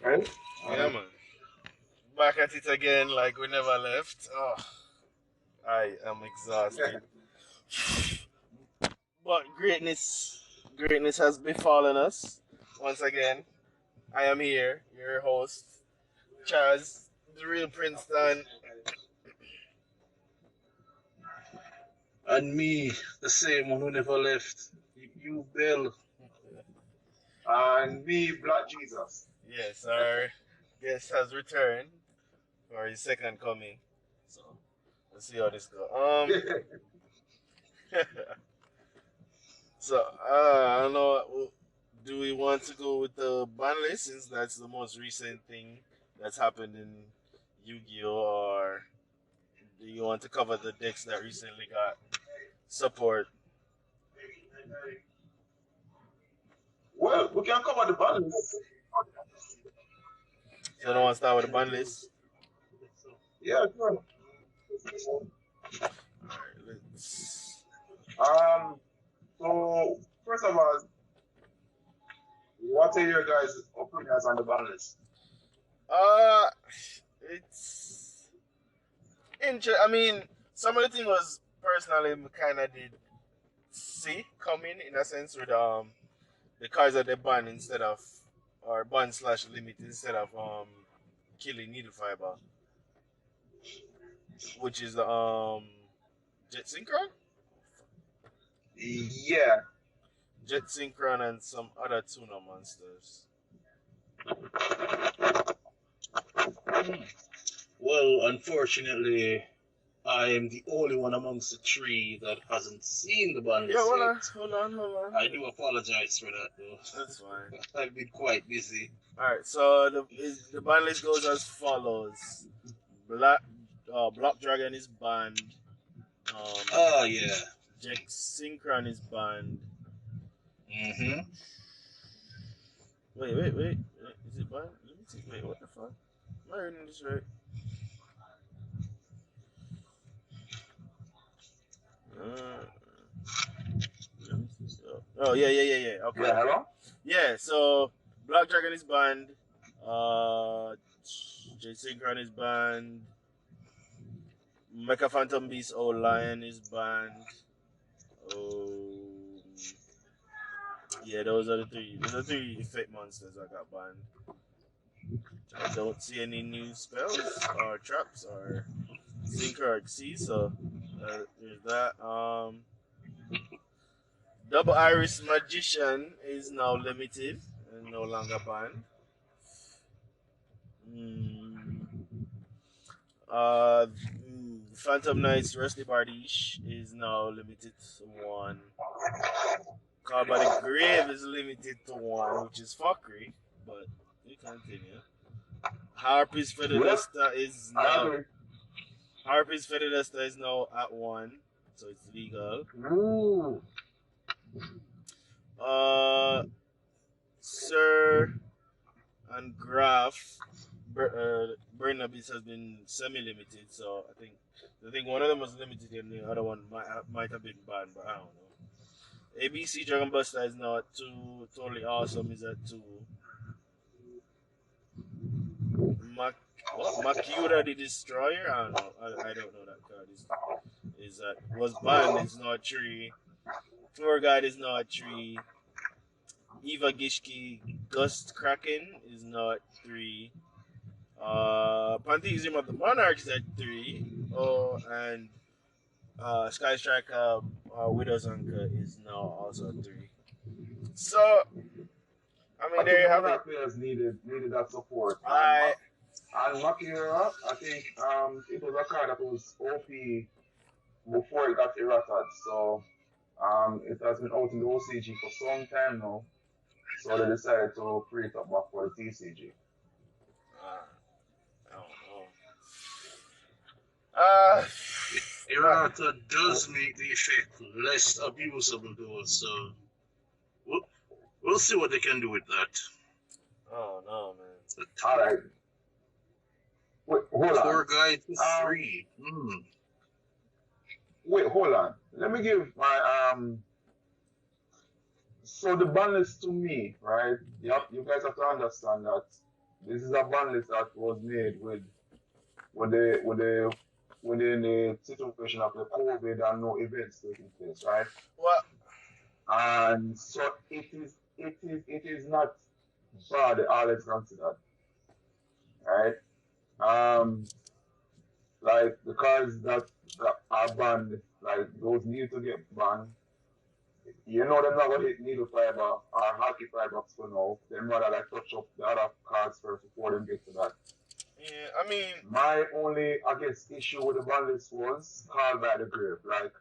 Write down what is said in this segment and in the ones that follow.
Right? Yeah, man. Back at it again, like we never left. Oh, I am exhausted. But greatness has befallen us once again. I am here, your host, Charles, the real Princeton. And me, the same one who never left. You, Bill. And me, Black Jesus. Yes, our guest has returned for his second coming. So let's see how this goes. So I don't know. Do we want to go with the ban list since that's the most recent thing that's happened in Yu-Gi-Oh, or do you want to cover the decks that recently got support? Well, we can cover the balance. So I don't want to start with the ban list. Yeah, sure. All right, let's. So first of all, what are your guys' opinions on the balance? Uh, it's I mean, some of the thing was personally kind of did see coming in a sense with the cards that they ban instead of or ban slash limit instead of killing needle fiber, which is jet synchron, Yeah. jet synchron, and some other tuna monsters. Well, unfortunately, I am the only one amongst the three that hasn't seen the ban Yeah, list hold yet. on, hold on. I do apologize for that, though. That's fine. I've been quite busy. All right, so the ban list goes as follows: Black Block Dragon is banned. Oh, yeah. Jet Synchron is banned. Mm-hmm. Wait. Is it banned? Let me see. Wait, what the fuck? Am I reading this right? Uh, let me see. Oh, yeah. Okay, Yeah, okay. hello? Yeah, so Black Dragon is banned. Jet Synchron is banned. Mecha Phantom Beast O Lion is banned. Oh, yeah, those are the three. Those are the three effect monsters that got banned. I don't see any new spells or traps or Sync or Xyz, so there's that. Double Iris Magician is now limited and no longer banned. Mm, Phantom Knight's Rusty Bardiche is now limited to one. Call by the Grave is limited to one, which is fuckery, but we continue. Harpy's Well, Featherduster is I now agree. Harpy's Featherduster is now at one, so it's legal. Ooh. Sir and Graf Burnabis has been semi-limited, so I think one of them was limited and the other one might have been banned, but I don't know. ABC Dragon Buster is now at two. Totally Awesome is at two. Mac Makura the Destroyer. I don't know. I don't know that card is that was banned. Is now at three. Tour Guide is now at three. Eva Gishki Gust Kraken is now at three. Pantheism of the Monarchs at three. Oh, and Sky Striker Widow's Anchor is now also at three. So, I mean, I there think you the have it. Monarch players needed that support. I And Makira, I think it was a card that was OP before it got errated. So it has been out in the OCG for some time now. So they decided to free it up back for the TCG. I don't know. Uh, but Errata does make the effect less abusable, though, so we'll, we'll see what they can do with that. oh no, man. All right. Wait, hold on. Tour guide to three. Wait, hold on. Let me give my So the ban list to me, right? You guys have to understand that this is a ban list that was made with the with the within the situation of the COVID and no events taking place, right? Well, And so it is not bad all it's considered, right? Um, like the cars that are banned, like those need to get banned. You know they're not gonna hit needle fiber or hockey fiber for now. They're rather like touch up the other cars first before they get to that. yeah, I mean, My only, I guess, issue with the ban list was called by the grave. Like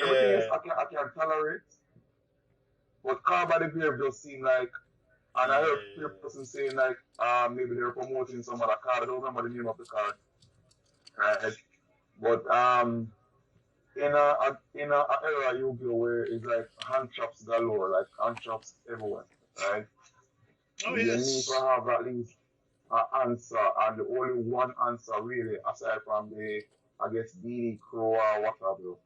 everything else yeah, I can tolerate, but called by the grave just seem like, and I heard a yeah, person saying like maybe they're promoting some other card. I don't remember the name of the card, right? But in a era you go where it's like hand chops galore, like hand chops everywhere, right? Oh You need to yes. have at least an answer, and the only one answer really, aside from the, I guess, DD Crow or whatever,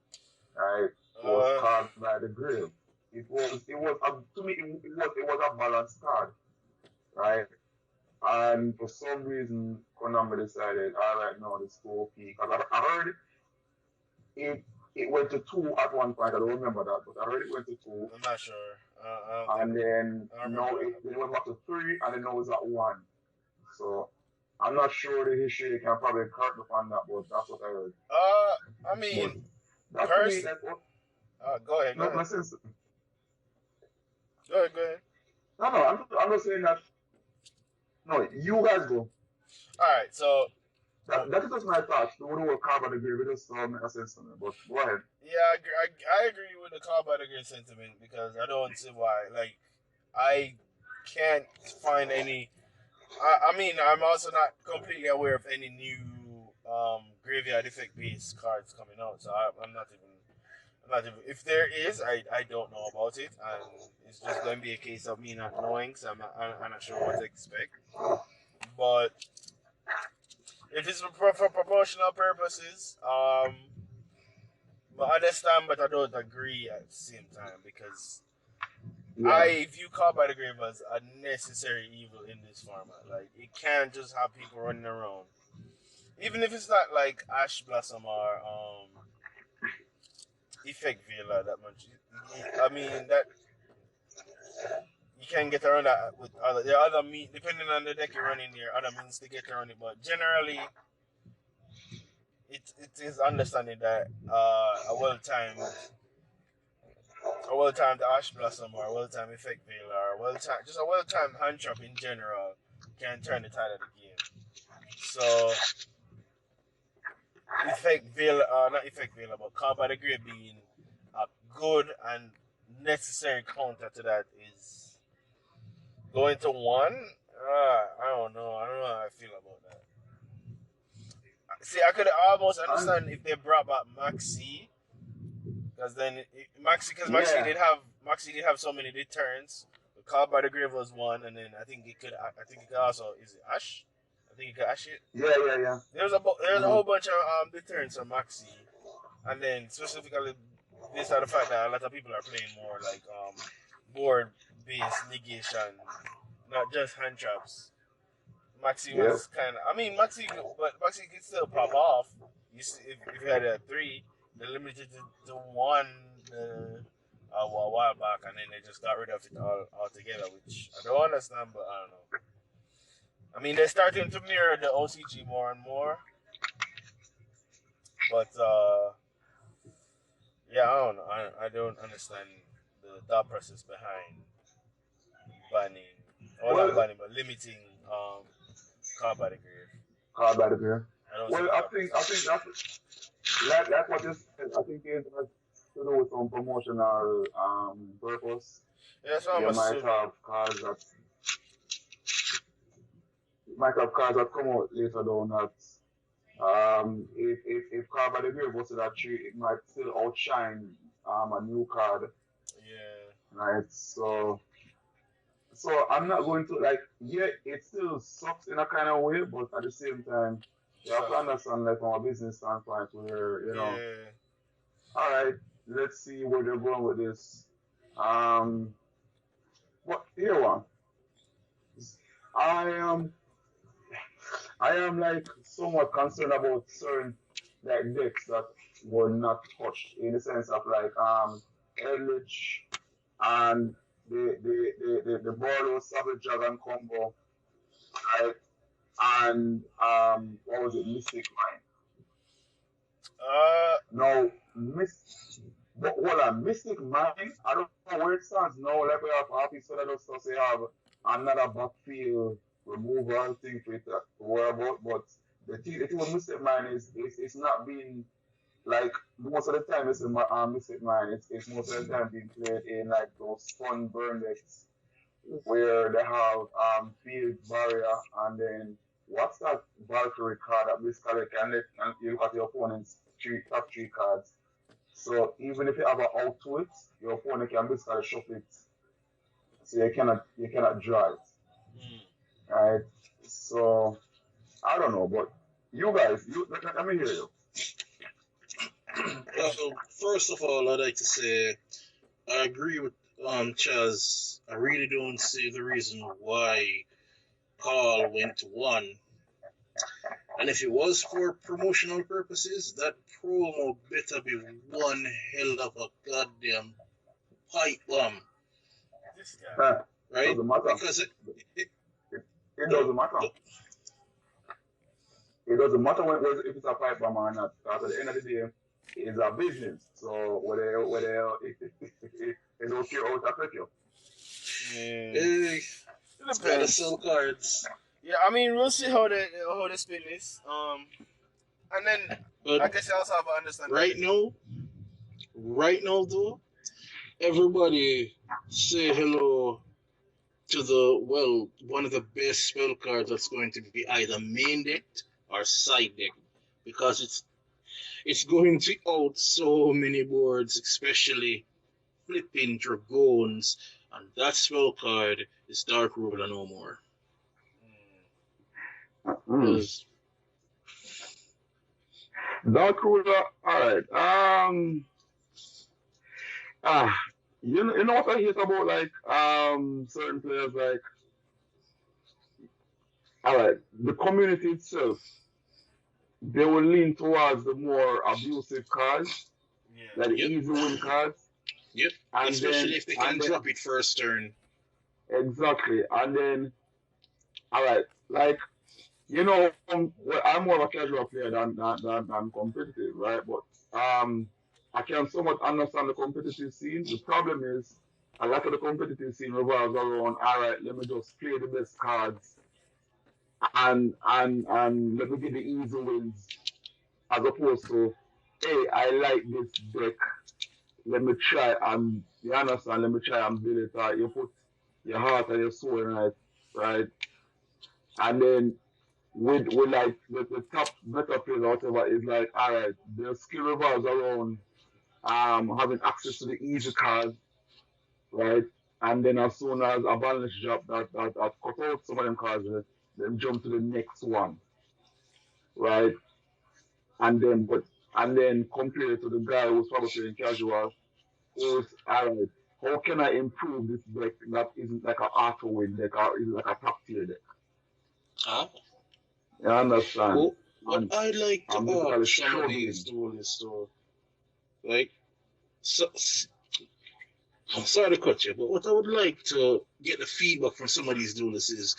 right, was uh, called by the grave. To me it was a balanced card, right? And for some reason Konami decided, all right, no, this go OP. Because I heard it it went to two at one point. I don't remember that, but I heard it went to two, I'm not sure. I don't think and then I remember now that then it happening. went back to three, and then now it's at one. So I'm not sure the history. You can probably correct me on that, but that's what I heard. I But mean, that to me, person. like, what, Go ahead, go no, ahead, no sense. go ahead, go ahead. No, no, I'm not saying that. No, you guys go. All right, so That is just my thoughts. The whole carbon agree. It just make a sense to me. But go ahead. yeah, I agree with the call by the great sentiment because I don't see why. Like, I can't find any. I mean, I'm also not completely aware of any new graveyard effect based cards coming out, so I'm not even. I'm not even. If there is, I don't know about it, and it's just going to be a case of me not knowing, so I'm not sure what to expect. But if it's for promotional purposes, I understand, but I don't agree at the same time because Yeah. I view Caught by the Grave as a necessary evil in this format. Like, it can't just have people running around. Even if it's not like Ash Blossom or Effect Vela that much. I mean, that you can get around that with other. There are other means, depending on the deck you're running, there are other means to get around it. But generally, it is understanding that a well timed Ash Blossom or a well timed Effect Veil or just a well timed hand trap in general can turn the tide of the game. So not Effect Veil, but Caught by the Grave being a good and necessary counter to that is going to one. I don't know. I don't know how I feel about that. See, I could almost And understand if they brought back Maxi, because then yeah, Maxi did have so many deterrents. Called by the Grave was one, and then I think it could also is it Ash. I think you could Ash it. yeah, yeah, yeah. There's a Mm-hmm. whole bunch of deterrents on Maxi, and then specifically based on the fact that a lot of people are playing more like board based negation, not just hand traps. Maxi Yep. was kind of. I mean, Maxi could still pop off. If you had a three, they limited it to one a while back, and then they just got rid of it all altogether, which I don't understand, but I don't know. I mean, they're starting to mirror the OCG more and more, but yeah, I don't know. I don't understand the thought process behind banning, or not Well, banning, but limiting combat grave. hard by the beer. I don't see Well, the I thought think process I think behind it. that's what you said. I think it has to do with some promotional purpose. Yeah, that's what I'm You assuming. might have cars that come out later down that if car by the beer goes to that tree, it might still outshine a new card, Yeah. right? So I'm not going to like, yeah, it still sucks in a kind of way, but at the same time, you have to Something. understand, like, from a business standpoint, where, Yeah. all right, let's see where they're going with this. Um, what here one? I I am like somewhat concerned about certain like decks that were not touched in the sense of like Eldritch and the Bordeaux Savage Dragon combo, right? And what was it, Mystic Mine. Uh, Now but hold on, Mystic Mine, I don't know where it stands now, like we have office that just to say have another backfield removal thing for it to worry about, but the thing with Mystic Mine is it's not being like most of the time it's in my Mystic Mine, it's most of the time being played in like those fun burn decks where they have field barrier and then what's that Valkyrie card that basically can you look at your opponent's top three cards. So even if you have an out to it, your opponent can basically shuffle it. So you cannot draw it. hmm. Right? So I don't know, but you guys, let me hear you. First of all, I'd like to say I agree with Chaz. I really don't see the reason why Paul went to one. And if it was for promotional purposes, that promo better be one hell of a goddamn pipe bomb, This guy. right? Doesn't matter. Because it It doesn't matter. It doesn't matter if it's a pipe bomb or not. Because at the end of the day, it's a business. So whether it's okay or it's affect you. it gotta Depends. sell cards. Yeah, I mean, we'll see how they spin this. And then But I guess you also have to understand. right now though, everybody say hello to one of the best spell cards that's going to be either main decked or side decked because it's going to out so many boards, especially flipping dragoons, and that spell card is Dark Ruler no more. Mm. Dark Ruler, alright. Ah, you know what I hate about like certain players like alright, the community itself, they will lean towards the more abusive cards, Yeah. like the Yep. easy win cards. Yep. And Especially then if they can drop it first turn. exactly. And then alright, like well, I'm more of a casual player than competitive, right? But I can somewhat understand the competitive scene. The problem is a lot of the competitive scene revolves around, all right, let me just play the best cards and let me get the easy wins, as opposed to, hey, I like this deck. Let me try and you understand. Let me try and build it. You put your heart and your soul in it, right? And then with like the top better players or whatever is like, all right, the skill revolves around having access to the easy cards, right? And then as soon as a balance drop that cut out some of them cards, then jump to the next one, right? And then compare it to the guy who's probably playing casual, who's all right. How can I improve this deck that isn't like an auto win deck or is like a top tier deck? Huh? You understand? Well, what And I'd like to I'm basically ask some of struggling. these duelists, though, like, so, I'm sorry to cut you, but what I would like to get the feedback from some of these duelists is,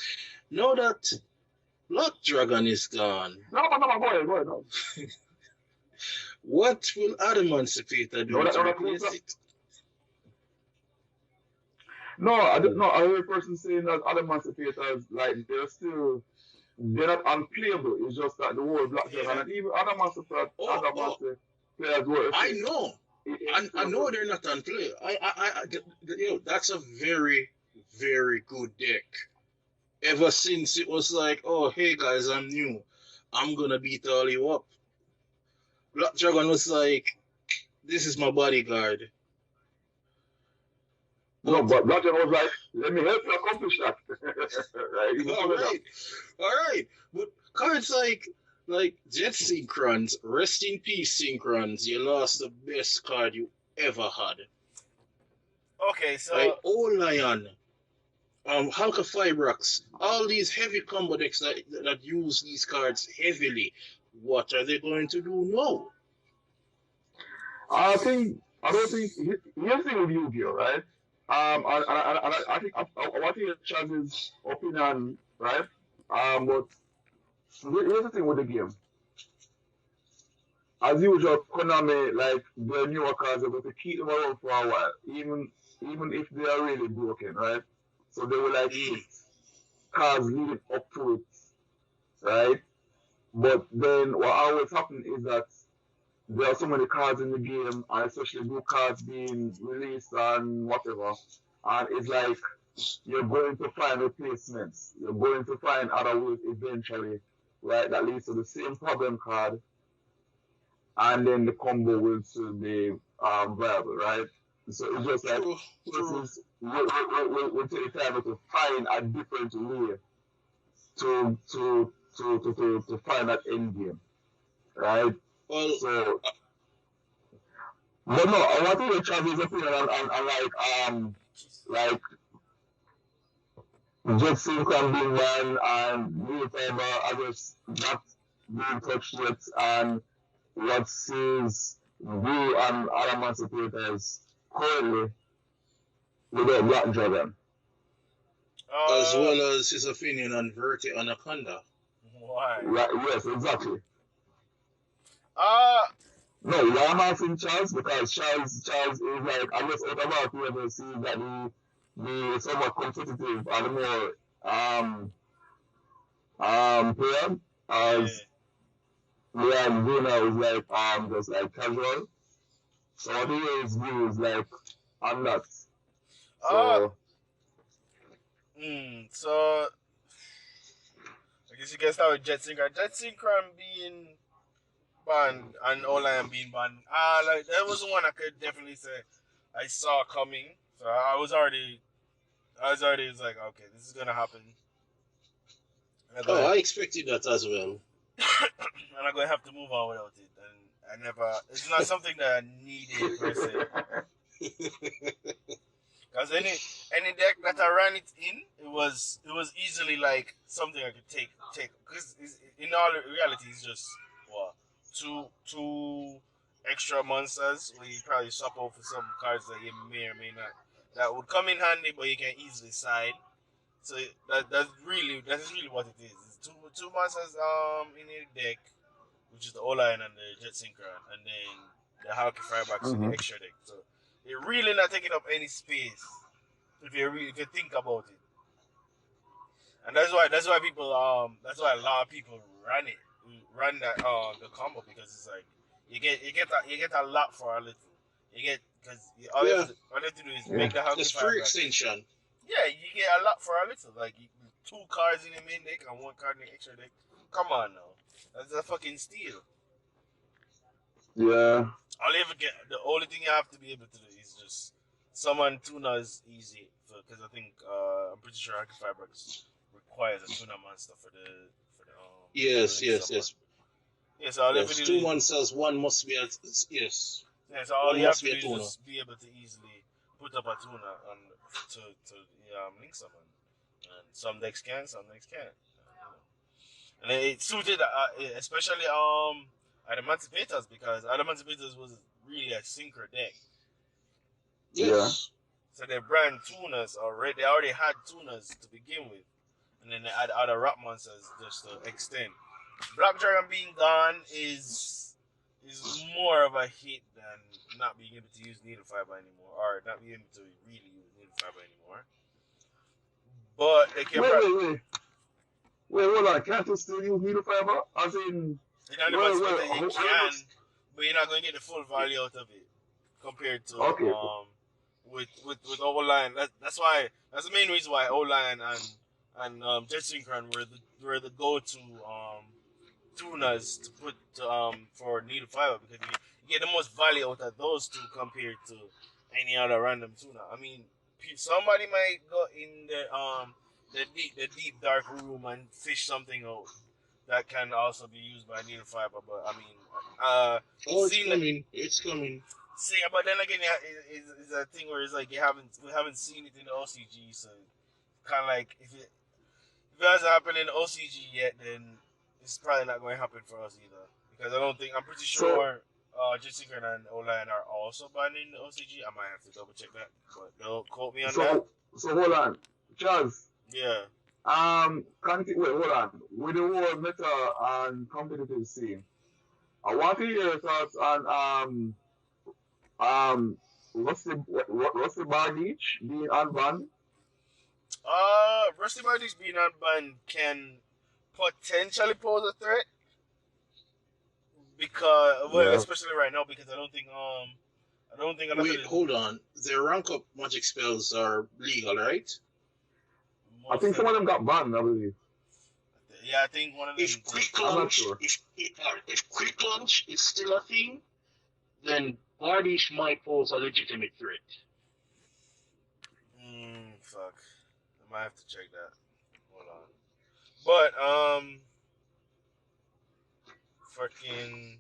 now that Black Dragon is gone, No, go ahead. No. what will Adamantipator do to replace it? No, I don't know. I heard a person saying that other emancipators, like they're not unplayable. It's just that the word Black Dragon Yeah. and even other Oh, players were. I know. I know they're not unplayable. That's a very, very good deck. Ever since it was like, oh, hey guys, I'm new. I'm gonna beat all you up. Black Dragon was like, this is my bodyguard. No, but Black Dragon was like, let me help you accomplish that. Right, all right. But cards like Jet Synchrons, Rest in Peace Synchrons, you lost the best card you ever had. Okay, so Like, oh Lion. Halka Fibrox, all these heavy combo decks that use these cards heavily, what are they going to do now? I don't think here's the thing with Yu-Gi-Oh, right? And I think I want to hear Chaz's opinion, right? But here's the thing with the game. As usual, Konami, like the newer cards, they're going to keep them around for a while, even if they are really broken, right? So they will like Mm. put cards leading up to it, right? But then what always happens is that there are so many cards in the game, and especially new cards being released and whatever. And it's like you're going to find replacements. You're going to find other ways eventually, right? That leads to the same problem card, and then the combo will still be viable, right? So it's just like True, true. persons will take time to find a different way to find that end game, right? Well, So, but no, I want to hear Travis' opinion on like Jet Sync and being man and Real Fiber, I guess not being touched yet, and what sees you and other emancipators currently without Black Dragon. as Uh, well as his opinion on Verti Anaconda. why? Right, yes, exactly. Uh, No, why am I asking Charles? Because Charles is like, I guess out of our whoever sees that the somewhat competitive and the more player yeah. as yeah, Vina is like just like casual. So what he is views like on that. Uh, So so I guess you can start with Jet Synchron. Jet Synchron being banned and Online being banned. Like that was one I could definitely say I saw coming. So I was already was like, okay, this is gonna happen. And I'm Oh, gonna I expected that as well. and I'm gonna have to move on without it. And I never. It's not something that I needed per se. Because any deck that I ran it in, it was easily like something I could take. Because in all reality, it's just what two extra monsters where you probably swap out for some cards that you may or may not that would come in handy, but you can easily side. So that's really what it is. It's two monsters in your deck, which is the O-line and the Jet Synchron, and then the Hawk Fireback in the mhm. extra deck. So it really not taking up any space if you think about it, and that's why a lot of people run that the combo because it's like you get a lot for a little. You get because Yeah, all you have to do is Yeah. make the Hawk that's free Fireback. extension. Yeah, you get a lot for a little. Like two cards in the main deck and one card in the extra deck. Come on now, that's a fucking steal. Yeah. The only thing you have to be able to do is just summon tuna is easy because I think I'm pretty sure Haki Fabrics requires a tuna monster for the Yes, link yes, summon. yes, Yeah, so all you have to yes. do Two is monsters, one must be a yes, yeah, so all one you have must to be do a is tuner. just be able to easily put up a tuna on to link summon, and some decks can, some decks can't. And it suited, especially Adamantipatas because Adamantipatas was really a synchro deck. Yeah. Yes. So they brand tunas already. They already had tunas to begin with, and then they add other rock monsters just to extend. Black Dragon being gone is more of a hit than not being able to use needle fiber anymore, or not being able to really use needle fiber anymore. But they can. Wait, wait, wait. Wait, hold on. Can't you still use needle fiber? As in, In other well, months, well, you how can, but you're not going to get the full value out of it compared to okay. with O line. That's the main reason why O line and Jet Synchron were the go to tunas to put for needle fiber because you get the most value out of those two compared to any other random tuna. I mean, somebody might go in the deep dark room and fish something out that can also be used by needle fiber. But I mean, Oh, it's seeing coming. It's coming. but then again, it's a thing where it's like we haven't seen it in the OCG, so kind of like if it hasn't happened in OCG yet, then it's probably not going to happen for us either. Because I'm pretty So sure Jessica and O-line are also banned in OCG. I might have to double check that, but don't quote me on that. so so hold on, Charles. Yeah. Wait, hold on. With the whole meta and competitive scene, I want to hear your thoughts on um Rusty Barnage being unbanned. Rusty Bardies being unbanned can potentially pose a threat because, well, Yeah. especially right now because I don't think a lot of Wait, the hold on. Their rank up magic spells are legal, right? I most think of some of them got banned, I believe. yeah, I think one of them If did. quick I'm not launch, sure. if quick launch is still a thing, then Bardish might pose a legitimate threat. Fuck. I might have to check that. Hold on. But fucking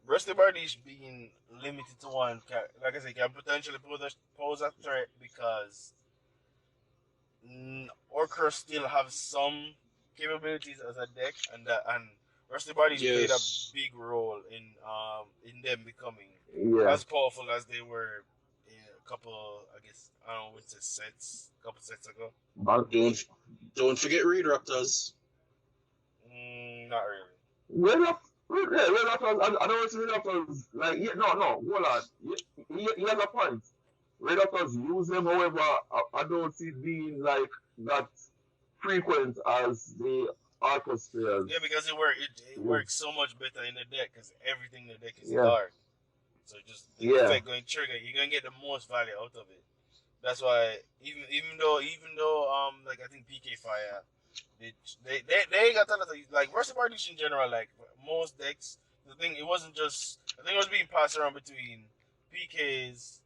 Rusty Bardies being limited to one, like I said, can potentially pose a threat because Orcur still have some capabilities as a deck, and Rusty Bardies played a Yes. big role in them becoming Yeah. as powerful as they were in a couple, I guess, I don't know, what's it, a couple sets ago. Ban- Don't forget Reed Raptors. Not really. Red Raptors, Red Raptors, I don't see Red Raptors, like, yeah, no, hold on. He has a point. Red Raptors use them, however, I don't see it being like that frequent as the Arcus Yeah, players because it use. works so much better in the deck because everything in the deck is Yeah, dark. So just the yeah. effect going trigger, you're gonna get the most value out of it. That's why even though like I think PK Fire they got a lot of like Rusty Bardish in general, like most decks, the thing it wasn't just I think it was being passed around between PKs,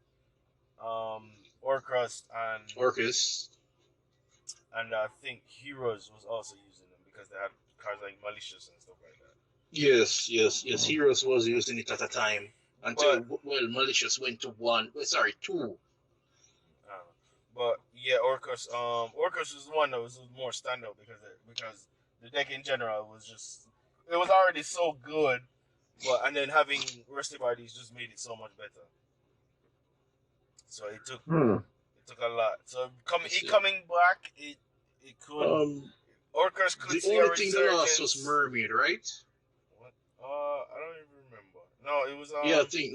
Orcrust Orcus. and I think Heroes was also using them because they had cards like Malicious and stuff like that. Yes. Heroes was using it at a time But until well, Malicious went to one. Sorry, two. I don't know. But yeah, Orcus was the one that was more standout because the deck in general was just it was already so good, but and then having Rusty Bodies just made it so much better. So Hmm. it took a lot. So See. coming back, it could Orcus could The see a only thing they lost was resurgence. Mermaid, right? What? I don't even remember. No, it was Yeah, I think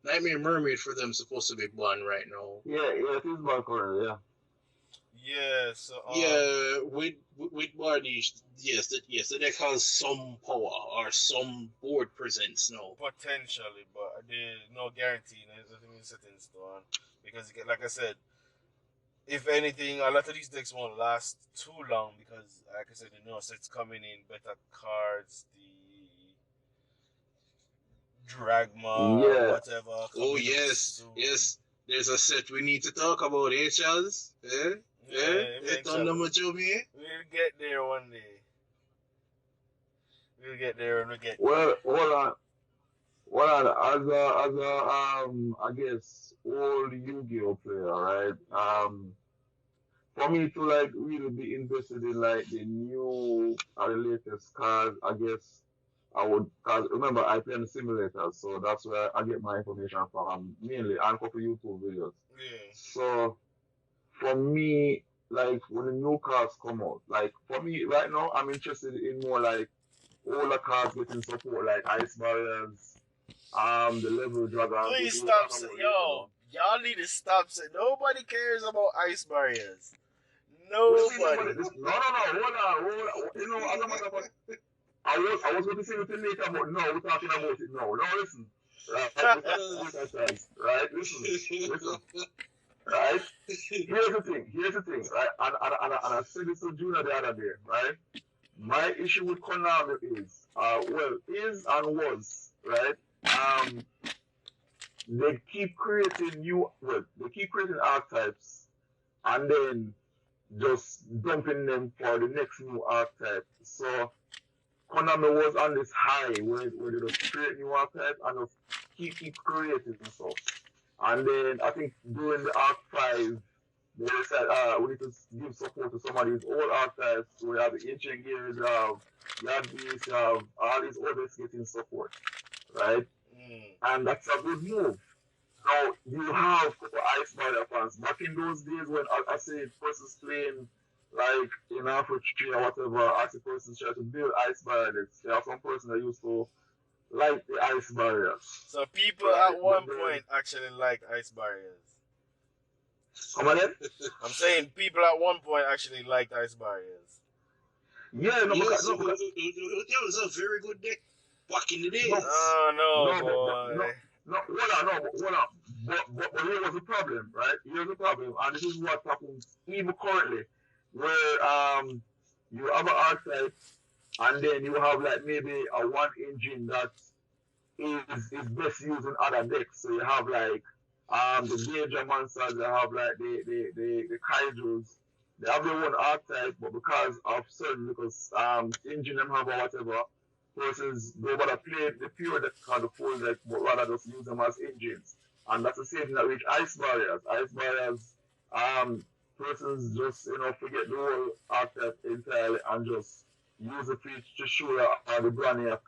Nightmare Mermaid for them supposed to be one right now. Yeah, it is back corner, yeah. yeah. So Yeah, with Bardish, yes, the deck has some power or some board presence now. potentially, but there's no guarantee. Nothing is set in stone because, like I said, if anything, a lot of these decks won't last too long because, like I said, the new sets coming in, better cards, the Dragma, Yeah. whatever, Oh coming up soon. yes. There's a set we need to talk about, eh, Charles? Yeah, Turn eventually. number to me. We'll get there one day. We'll get there when we get there. Well, hold on. I guess old Yu-Gi-Oh player, right? For me to like really be invested in like the new or the latest cards, I guess I would. Cause remember I play on the simulators, so that's where I get my information from mainly and a couple YouTube videos. Yeah. So for me, like when the new cards come out, like for me right now, I'm interested in more like older cards getting support, like Ice Barriers, the Level Dragons, which Please we'll stop. talk about later Yo, on. y'all need to stop saying nobody cares about ice barriers. What do you mean Nobody. nobody? No, hold on. You know, as a matter of fact, I was going to say it later, but no, we're talking about it now. No, listen. Right, we're talking about that chance. Right, listen. Right? Here's the thing, right? And I said this to Juna the other day, right? My issue with Konami is, is and was, right? Um, they keep creating archetypes and then just dumping them for the next new archetype. So Konami was on this high where they just create new archetypes and just keep creating stuff. And then I think during the Arc 5, they said, we need to give support to some of these old archives. We have the ancient gears, you have Yard Beast, you have all these others getting support, right? Mm. And that's a good move. Now, you have Ice Barrier fans. Back in those days when I say persons playing like in Africa or whatever, I see persons try to build Ice Barriers. There are some persons that used to like the Ice Barriers, So people right? at But one then, point actually liked ice barriers. come on in? I'm saying people at one point actually liked ice barriers. Yeah, no, because, Yes, no, because, it was a very good deck back in the no, days. Oh no, no, no, boy. no, hold on, no, hold on. But here was the problem, right? Here's the problem, and this is what happens even currently, where you have an archetype, and then you have like maybe a one engine that is best used in other decks. So you have like the Danger monsters, they have like the Kaijus, they have their own archetype, but because of certain because engine them have or whatever, persons they wanna play the pure deck or the full deck, but rather just use them as engines. And that's the same thing that with ice barriers. Ice barriers, um, persons just forget the whole archetype entirely and just use it to show the Brainiac,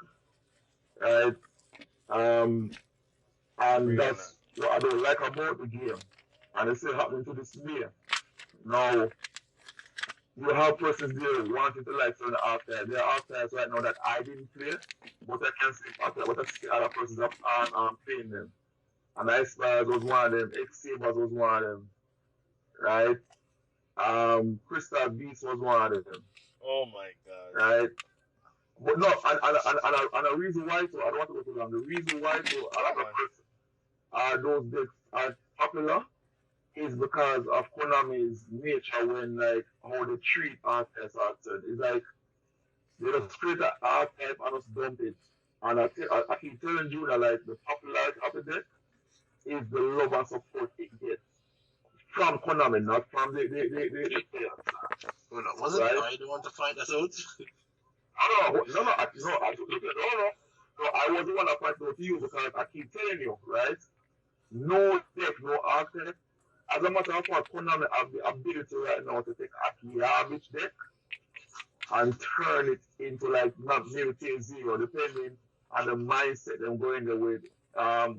right? Um, and Agree on that. that's what I don't like about the game. And it's still happening to this day. Now, you have persons there wanting to like certain archetypes. There are archetypes right now that I didn't play, but I can see but I see other persons are playing them. And Ice Spires was one of them, X Sabers was one of them, right? Crystal Beast was one of them, Oh my god. right? But no, and a reason why, so I don't want to go too long. The reason why, so a lot Come of on. persons those decks are popular is because of Konami's nature when like how they treat artists actors. It's like they just create an archetype and just dump it. And I keep telling you that like the popularity of the deck is the love and support it gets from Konami, not from the players, Well, wasn't right? I the one to find that out? I don't know, no, look at no, no. So I was the one that pointed out to you because I keep telling you, right? No deck, no archetype. As a matter of fact, Konami have the ability right now to take a garbage deck and turn it into like not maybe tier zero, depending on the mindset them going there with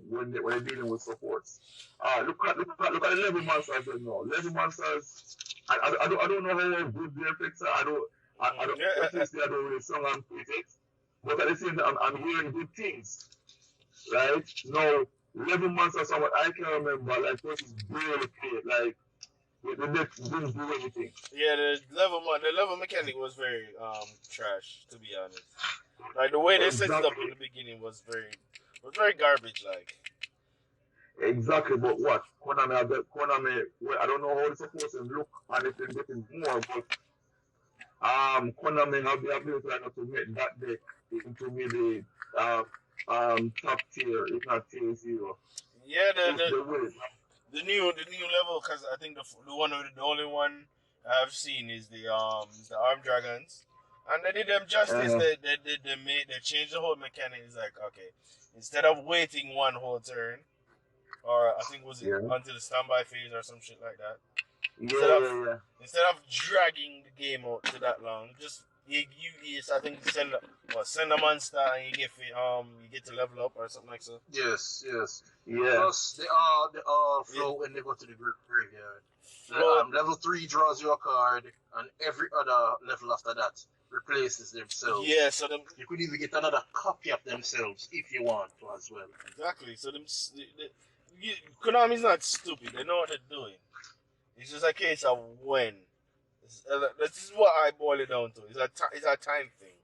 when they're dealing with supports. Look at the level monsters right now. Level monsters, I don't know how good their effects are. I don't obviously I don't really song and critics, but at the same time I'm hearing good things, right? Now level monsters are what I can remember like versus barely played like the deck didn't do anything. Yeah, the level mechanic was very trash, to be honest. Like the way they set it up in Exactly. the beginning was very garbage like. Exactly, but what? Konami, well, I don't know how it's supposed to look and if they're getting more, but Konami have the ability right now to make that deck into maybe uh, top tier, if not tier zero. Yeah, If they will. the new level, because I think the only one I've seen is the armed dragons, and they did them justice. Uh, They changed the whole mechanic. It's like, okay, instead of waiting one whole turn, or I think was it yeah. until the standby phase or some shit like that. Yeah, Instead of yeah, yeah. instead of dragging the game out to that long, just I think send a monster and you get to level up or something like so. Yes, yes. Yeah. Plus, they all flow when they go to the graveyard. Flow, Level 3 draws you a card, and every other level after that replaces themselves. yeah. So them You could even get another copy of themselves if you want to as well. exactly. So Konami's not stupid. They know what they're doing. It's just a case of when. This is what I boil it down to. It's a time thing.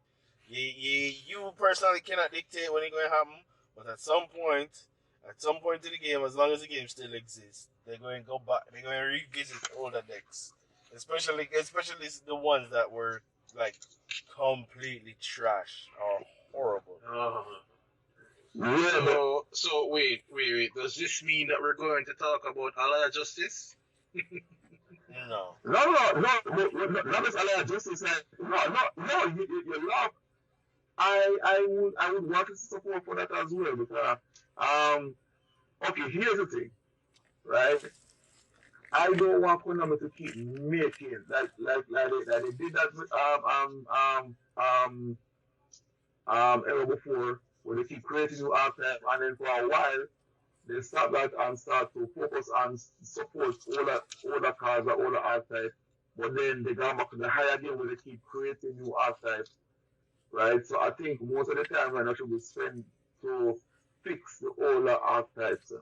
You personally cannot dictate when it's going to happen, but at some point in the game, as long as the game still exists, they're going to go back. They're going to revisit older decks, especially the ones that were like completely trash or horrible. Yeah, but So wait. Does this mean that we're going to talk about Allied Justice? No. not as Allied Justice. No, you laugh. I would want to support for that as well because okay, here's the thing, right? I don't want Konami to keep making like they did that with ever before, where they keep creating new archetype, and then for a while they stop that and start to focus on support older cards or older archetype, but then they go back to the higher game where they keep creating new archetype, right? So I think most of the time right now should be spent to fix the older archetypes, or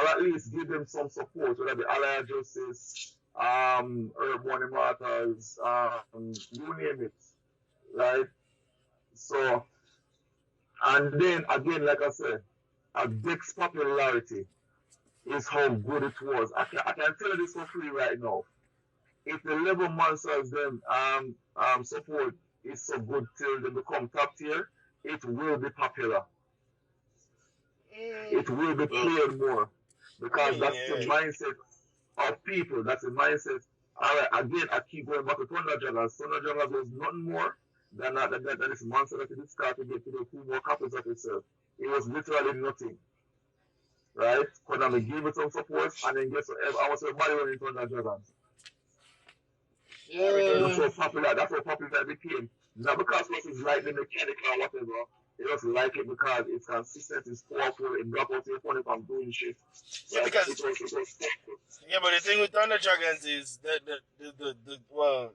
at least give them some support, whether the Allied Justice, Urban Immortals, you name it, right? So, and then again, like I said, a Dick's popularity is how good it was. I can tell you this for free right now. If the level monsters them support is so good till they become top tier, it will be popular. It Mm, will be Well, played more I because mean, that's the yeah. mindset of people. That's the mindset. All right, again, I keep going back to Thunder Dragons. Thunder Dragons was nothing more than this monster that you discard to get to the two more copies of itself. It was literally nothing, right? Konami gave it some support, and then guess what? I was everybody running Thunder Dragons. Yeah, That's because yeah, how popular. That's how popular it became. Not because it is like the mechanic or whatever. They just like it because it's consistent, it's powerful, it block out your opponent from doing shit. yeah, Right? because yeah, but the thing with Thunder Dragons is that the well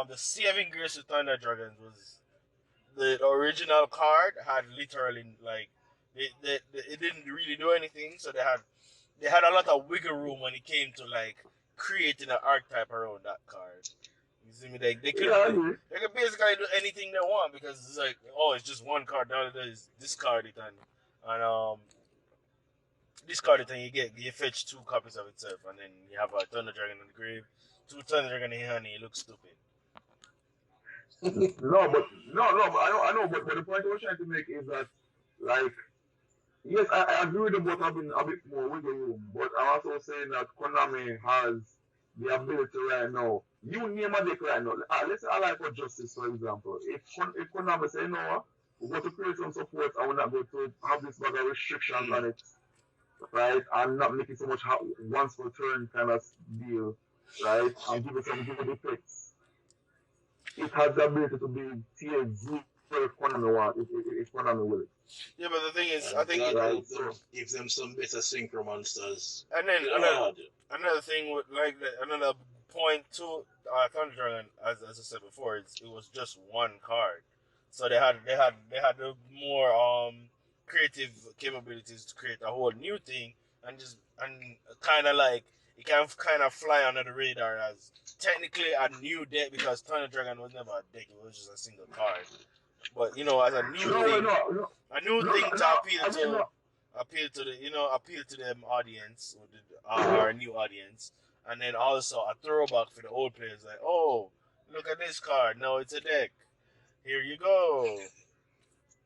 the saving grace with Thunder Dragons was the original card had literally like it didn't really do anything, so they had a lot of wiggle room when it came to like creating an archetype around that card. You see me? They could Yeah, I agree. they could basically do anything they want because it's like, oh, it's just one card. All it does is discard it and discard it and you fetch two copies of itself and then you have a Thunder Dragon in the grave, two Thunder Dragon in your hand and you look stupid. No, but but the point I was trying to make is that, like, yes, I agree with the both having a bit more wiggle room, but I'm also saying that Konami has the ability right now. You name a deck right now. Let's say I like for Justice, for example. If Konami say, you know what, we're going to create some support and we're not going to have this bag of restrictions on mm, it, right? And not make it so much once per turn kind of deal, right? And give it some good effects. It has the ability to be tier zero if Konami want, if Konami will it, Yeah, but the thing is, I and think, God right? help them, So, give them some better synchro monsters. and then God, another thing with like another point to Thunder Dragon, as I said before, it was just one card, so they had the more creative capabilities to create a whole new thing and kind of like it can kind of fly under the radar as technically a new deck because Thunder Dragon was never a deck; it was just a single card. But as a new no, thing, no, no, a new no, no, thing to no. appeal I mean, to no. appeal to them audience or a new audience, and then also a throwback for the old players like, oh, look at this card, no, it's a deck, here you go.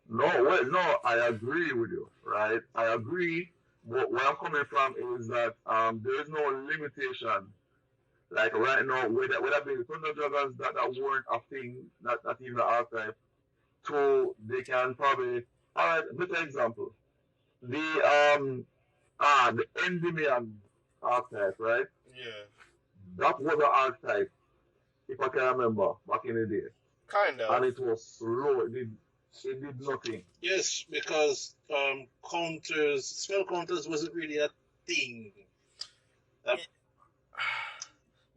No, wait, no, I agree with you, right? I agree. But where I'm coming from is that there is no limitation. Like right now, whether being the Thunder Dragons that weren't a thing, not even an archetype, to they can probably alright, better example. The Endymion archetype, right? Yeah, That was an archetype, if I can remember, back in the day. kind And of. it was slow, it did nothing. yes, because spell counters wasn't really a thing. That,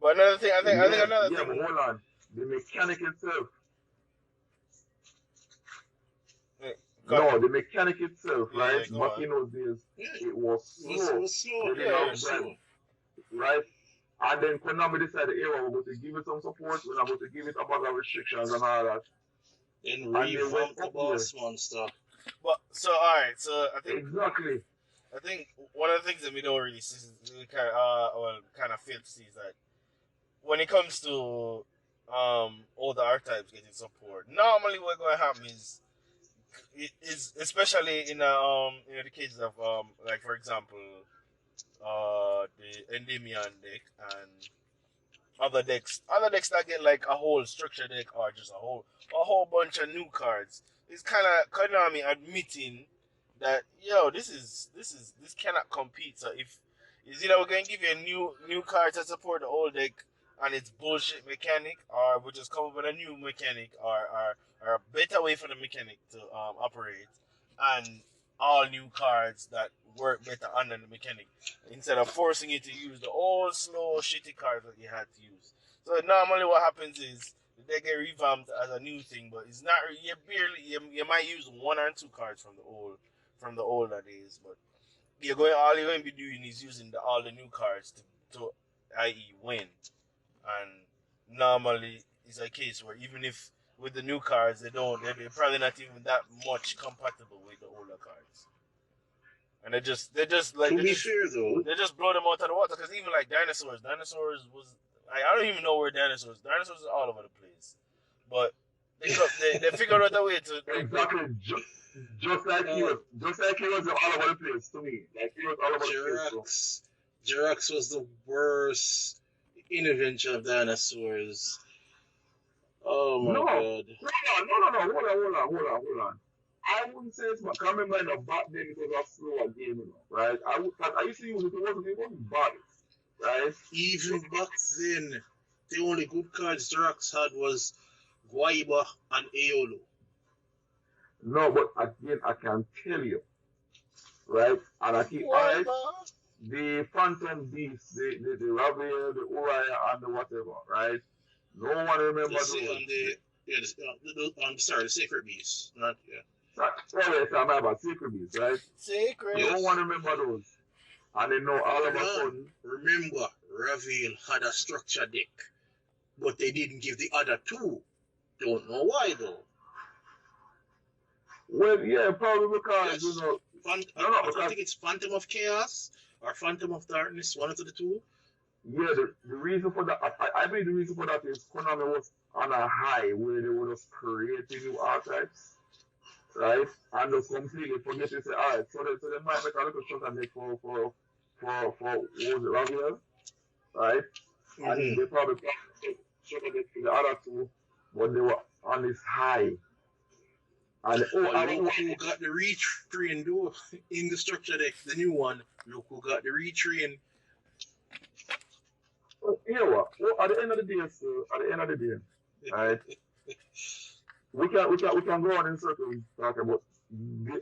But another thing, I think Yeah, another yeah, but thing. hold on. The mechanic itself. eh, Go, No, the mechanic itself, yeah, right? yeah, go Back on. in those days, yeah, it was it slow. was slow. They Yeah, didn't it Yeah, have was brand, slow. right? And then Konami decided, hey, well, we're going to give it some support. We're not going to give it a bag of restrictions and all that. Then And they went revamp the up there. boss monster. but so all right, so Exactly. I think one of the things that we don't really see, we kind of fail to see is that when it comes to all the archetypes getting support, normally what's going to happen is especially in the cases of like for example the Endymion deck and other decks that get like a whole structure deck or just a whole bunch of new cards. It's kind of Konami admitting that this cannot compete. So if Is either we're going to give you a new card to support the old deck and its bullshit mechanic, or we just come up with a new mechanic, or a better way for the mechanic to operate, and all new cards that work better under the mechanic, instead of forcing you to use the old slow shitty cards that you had to use. So normally what happens is they get revamped as a new thing, but it's not. You might use one or two cards from the older days, but all you're going to be doing is using all the new cards to i.e. win. And normally it's a case where even if with the new cards they're probably not even that much compatible with the older cards. And To be fair though, they just blow them out of the water, because even like dinosaurs was, I don't even know where dinosaurs is all over the place, but they figured out a way to Exactly. Just like he was all over the place to me. Like he was all over the place. Jirax was the worst intervention of dinosaurs. Oh my god. No. Hold on. I wouldn't say it's much. I remember in the back then it was a slower game, right? I used to use it wasn't bad, right? Even back then, the only good cards Jirax had was Guaiba and Aeolo. No, but again, I can tell you, right? And I keep alright. The Phantom Beast, the Ravel, the Uriah, and the whatever, right? No one remember those. The Sacred Beast. Not, yeah. Sorry, I'm talking about Sacred Beast, right? Sacred. No one remember those. And they know all of a sudden. Remember, Ravel had a structure deck, but they didn't give the other two. Don't know why though. Well, yeah, probably because, yes. I think it's Phantom of Chaos or Phantom of Darkness, one of the two. Yeah, the reason for that, I believe the reason for that is Konami was on a high where they were just creating new archetypes, right? And just completely forget to say, alright, so they might make a little shot and make for what was it, Raviel, right? Mm-hmm. And they probably shot and make for the other two, but they were on this high. And who got the retrain though in the structure deck, the new one. Look who got the retrain. You know what? Well, at the end of the day, right? we can go on in circles talking about.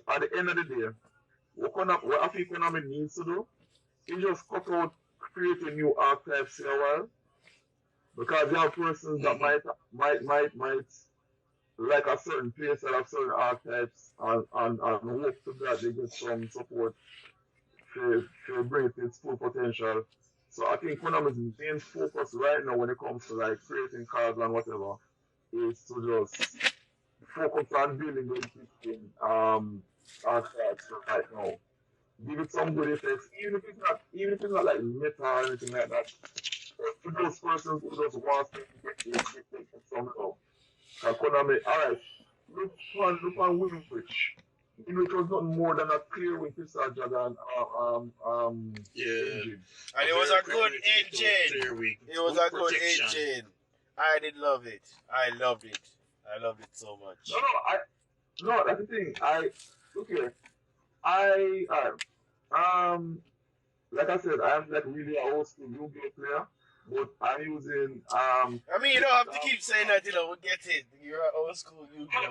At the end of the day, what I think Konami needs to do is just cut out creating new archetypes in a while, because there are persons that might like a certain place that have certain archetypes and hope to that they get some support to bring it to its full potential. So I think Konami's main focus right now when it comes to like creating cards and whatever is to just focus on building the existing archetypes right now. Give it some good effects, even if it's not like meta or anything like that. For those persons who just want to get the effects somehow. Konami, alright, look on Winwich. Winwich was nothing more than a clear with Crystal Dragon engine. And it was a good engine. It was a good engine. I did love it. I loved it. I loved it so much. No, that's the thing. Like I said, I'm like really an old school Yu-Gi-Oh player. But I'm using I mean, you don't have to keep saying that, we'll get it. You're an old school Yu-Gi-Oh. No.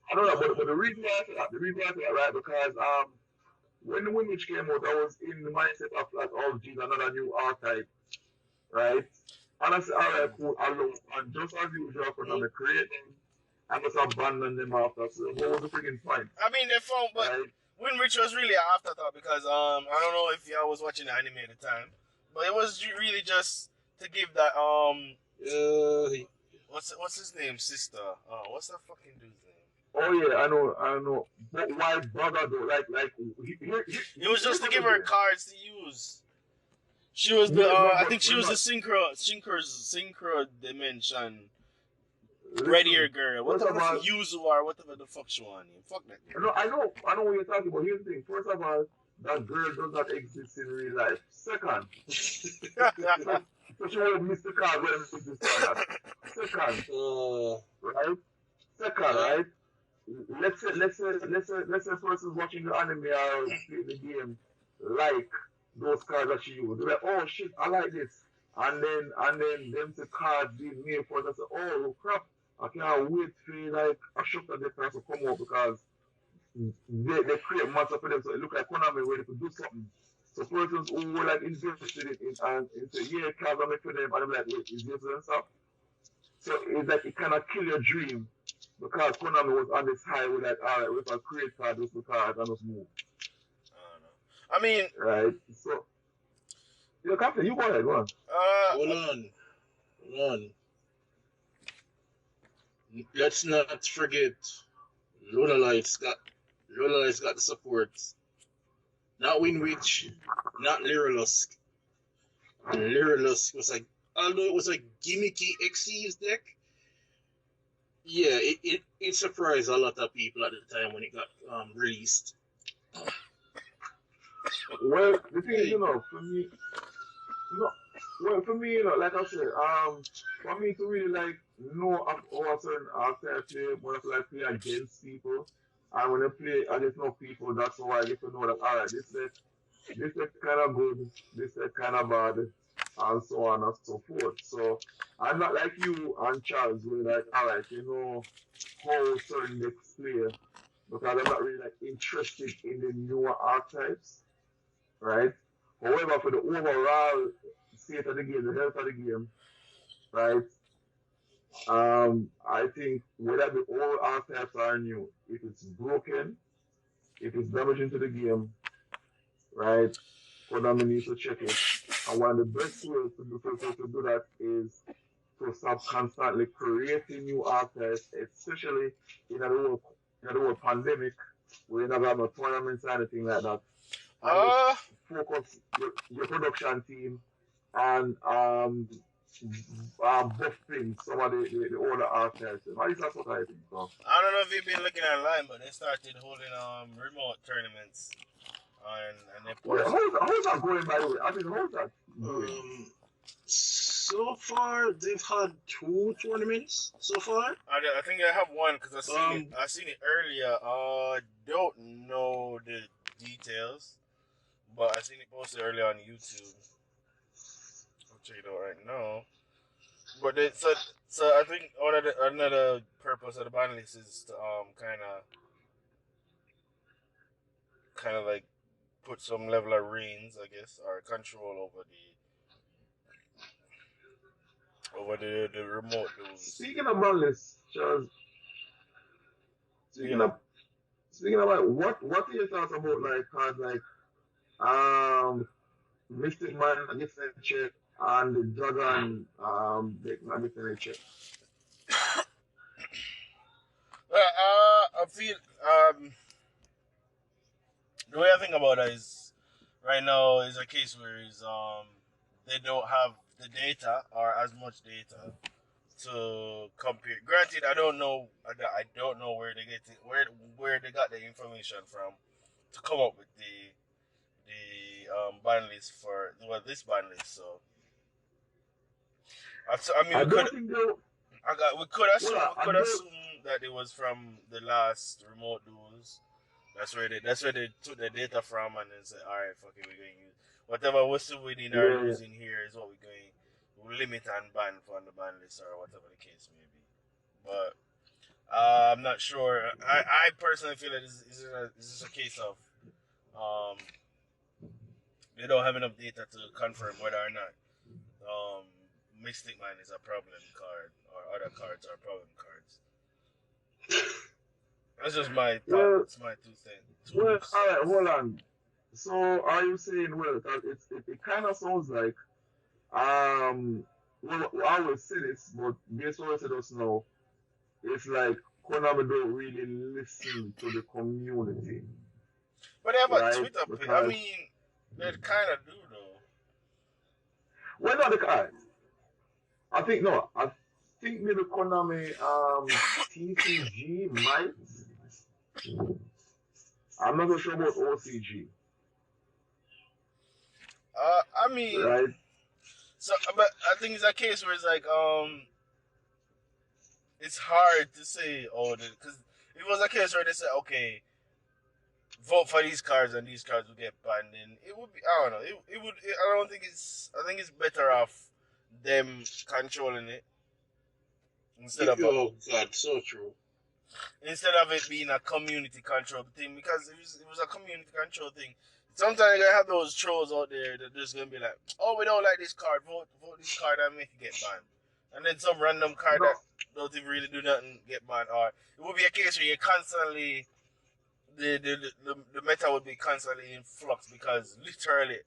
I don't know, but the reason why I said that, right, because when the Winwich came out, I was in the mindset of like, oh geez, another new archetype, right? And I said, alright, cool, and just as usual, I'm creating, I just abandon them after. So what was the freaking point? I mean, they found, but. Right? Winrich was really an afterthought because I don't know if y'all was watching the anime at the time, but it was really just to give that what's his name, sister? What's that fucking dude's name? Oh yeah, I know. But why bother though? Like it was just to give her cards to use. She was the I think she was the synchro dimension. Red hair girl. What the fuck Yuzu or whatever the fuck she want. Fuck that girl. No, I know what you're talking about. Here's the thing. First of all, that girl does not exist in real life. Second, so she will miss the card when it exists or not. Second, right? let's say a person's watching the anime or playing the game, like those cards that she used. They're like, oh shit, I like this. And then them the cards being made for us. I say, oh crap, I can't wait for like a shot that they can to come out because they create monster for them so it look like Konami where they could do something. So persons who were like invested in say, yeah, cards are made for them and I'm like, wait, is this and stuff? So it's like it kinda kill your dream because Konami was on this high with like, alright, we can create cards, just the cards and just move. I don't know. I mean, Right? So Captain, you go ahead, go on. Hold on. Hold on. Let's not forget Lola Light's got the support. Not Winwich, not Lyrilusk. Lyrilusk was like, although it was a gimmicky Xyz deck, yeah, it surprised a lot of people at the time when it got released. Well, the thing is, for me, well, for me, like I said, for me to really like know of certain after I play, when I like play against people, and when I play against no people, that's how I get to know that alright, this deck kind of good, this deck kind of bad, and so on and so forth. So I'm not like you and Charles, where like alright, how certain decks play, because I'm not really like interested in the newer archetypes, right? However, for the overall state of the game, the health of the game, right? I think whether the old archetypes are new, if it's broken, if it's damaging to the game, right? Konami needs to check it. And one of the best ways to do that is to stop constantly creating new archetypes, especially in the world pandemic, where you never have no tournaments or anything like that. And just uh, focus your production team and buffing some of the older archetypes. At least that's what I think. So. I don't know if you've been looking online, but they started holding remote tournaments, and they Wait, post. how's that going, by the way? I mean, how's that going? So far they've had 2 tournaments so far. I think I have one because Um, I seen it earlier. Don't know the details, but I seen it posted earlier on YouTube. I'll check it out right now. But so I think another purpose of the ban list is to kind of like put some level of reins, I guess, or control over the remote duels. Speaking of Banlist, Charles, speaking Yeah. of speaking of like, what are your thoughts about like cards like Mystic Man against nature and the Dragon deck against nature? I feel the way I think about it is right now is a case where they don't have the data or as much data to compare. Granted, I don't know where they get it, where they got the information from to come up with the ban list for this ban list. So I mean I we could don't think they. Well, I don't. assume that it was from the last remote duels. That's where they took the data from and then said, all right, fuck it, we're going to use whatever we're winning or Yeah, losing here is what we'll limit and ban from the ban list or whatever the case may be. But I'm not sure. I personally feel that this is a case of um, they don't have enough data to confirm whether or not um, Mystic Man is a problem card or other cards are problem cards. That's just my thought. well, It's my two cents. well. All right, hold on. So are you saying well? 'Cause it kind of sounds like well, I will say this, but based on what you just know, it's like Konami don't really listen to the community, But they have a right? Twitter page. I Because mean, they kind of do though. well, not the card. I think no. I think maybe Konami TCG might. I'm not so sure about OCG, I mean, right? so but I think it's a case where it's like it's hard to say because if it was a case where they said, okay, vote for these cards and these cards will get banned, then it would be, I don't know, it would, I don't think it's, I think it's better off them controlling it instead of Oh God, so true. instead of it being a community control thing, because it was a community control thing. Sometimes you're gonna have those trolls out there that just gonna be like, oh, we don't like this card, vote this card and make it get banned. And then some random card No, that don't even really do nothing get banned. Or it would be a case where you're constantly the meta would be constantly in flux because literally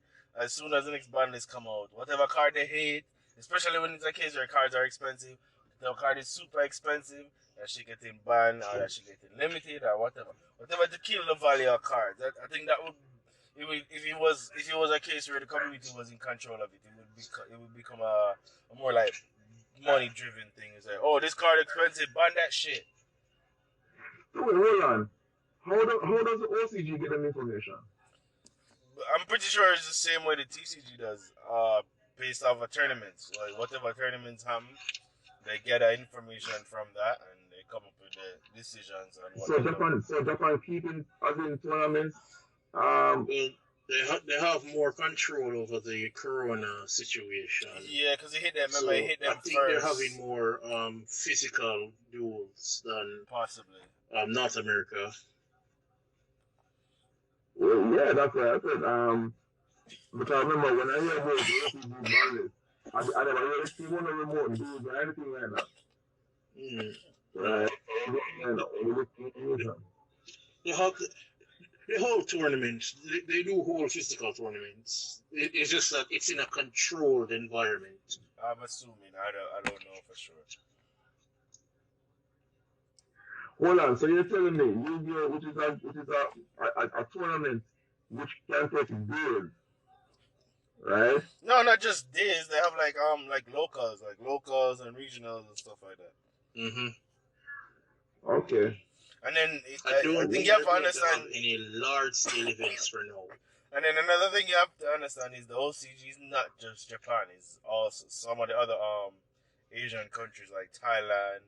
as soon as the next ban list come out, whatever card they hate, especially when it's a case where cards are expensive, the card is super expensive, that she getting banned or that she getting limited or whatever. Whatever to kill the value of cards. I think that would if it was a case where the community was in control of it, it would become a more like money driven thing. It's like, oh, this card expensive, ban that shit. wait, hold on. How does the OCG get them information? I'm pretty sure it's the same way the TCG does, based off of tournaments. Like whatever tournaments happen, they get information from that and they come up with the decisions and what they do. So Japan keeping as in tournaments. Well, they have more control over the Corona situation. Yeah, because it hit them. So Remember, it hit them I think first. they're having more physical duels than Possibly. North America. Well, yeah, that's what I said. Because I remember when I hear about the OCG Banlist, I never really see one of the remote dudes or anything like that. Mm. Right? They hold tournaments. They do hold physical tournaments. It's just that it's in a controlled environment. I'm assuming. I don't know for sure. Hold on, so you're telling me Yu-Gi-Oh, which is a tournament which can take days, right? No, not just this. They have like locals and regionals and stuff like that. Mm-hmm. Okay. And then I don't I think think you have they're to going to understand. have any large scale events for now. And then another thing you have to understand is the OCG is not just Japan. It's also some of the other Asian countries like Thailand,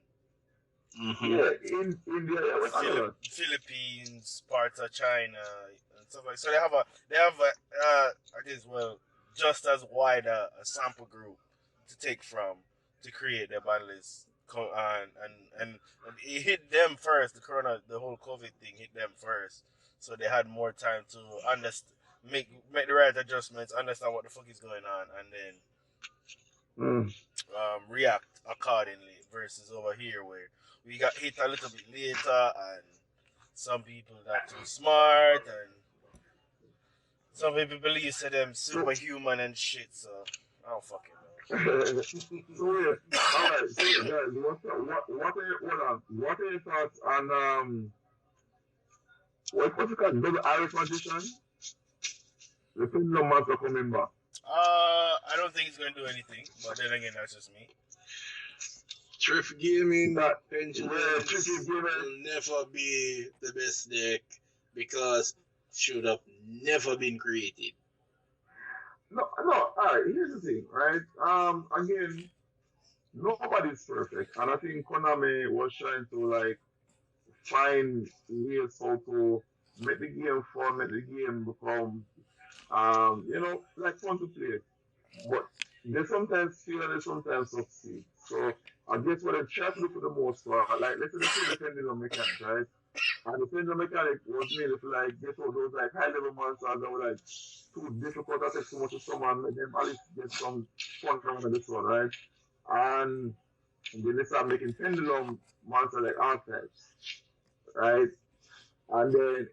Mm-hmm. Yeah, in India, yeah, with Ireland. Philippines, parts of China, and stuff like. So they have I guess just as wide a sample group to take from to create their ban list. And it hit them first. The whole COVID thing hit them first, so they had more time to understand, make the right adjustments, understand what the fuck is going on, and then react accordingly. Versus over here where we got hit a little bit later, and some people not too smart, and some people believe to them superhuman and shit. So I don't fucking know. So wait, alright, so guys, what are your thoughts on what's it called? Double Irish magician? The Pendulum Master coming back. I don't think it's gonna do anything, but then again, that's just me. Thrift gaming Tricky pendulums Gaming. will never be the best deck because it should have never been created. No, alright, here's the thing, right? Again, nobody's perfect. And I think Konami was trying to like find ways how to make the game fun, make the game become like fun to play. But they sometimes fail and they sometimes succeed. So I guess what I try to do for the most part, like let's say they play the pendulum mechanic, right? And the pendulum mechanic was made to like get all those like high level monsters that were like too difficult to take too much to someone, let them at least get some fun from this one, right? And then they start making pendulum monsters like archetypes, right? And then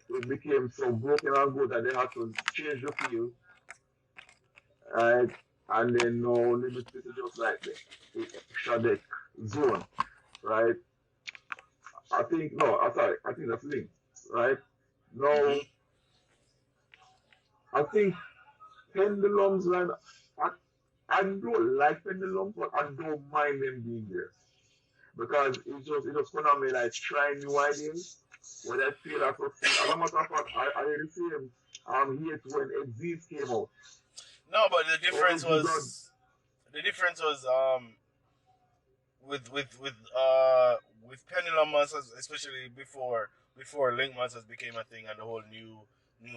it became so broken and good that they had to change the field, right? And then no limit to just like the extra deck zone, right? I think no, I'm sorry, I think that's linked, right? No, Mhm. I think pendulums, man. I, I don't like pendulums, but I don't mind them being there because it just gonna me like try new ideas. When I feel I succeed, as a matter of fact, I really see him here when Exist came out. No, but the Oh, difference he got was with pendulum monsters, especially before link monsters became a thing and the whole new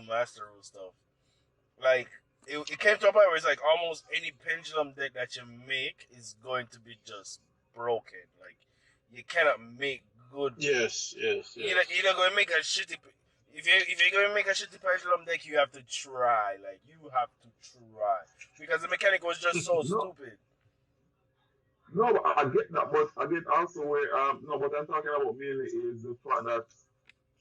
master rule stuff. Like it came to a point where it's like almost any pendulum deck that you make is going to be just broken. Like you cannot make good. Yes, yes, yes. Either going to make a shitty. If you're going to make a shitty pendulum deck, you have to try. Like you have to try because the mechanic was just so No, stupid. no, but I get that, but I get also where no, what I'm talking about mainly is the fact that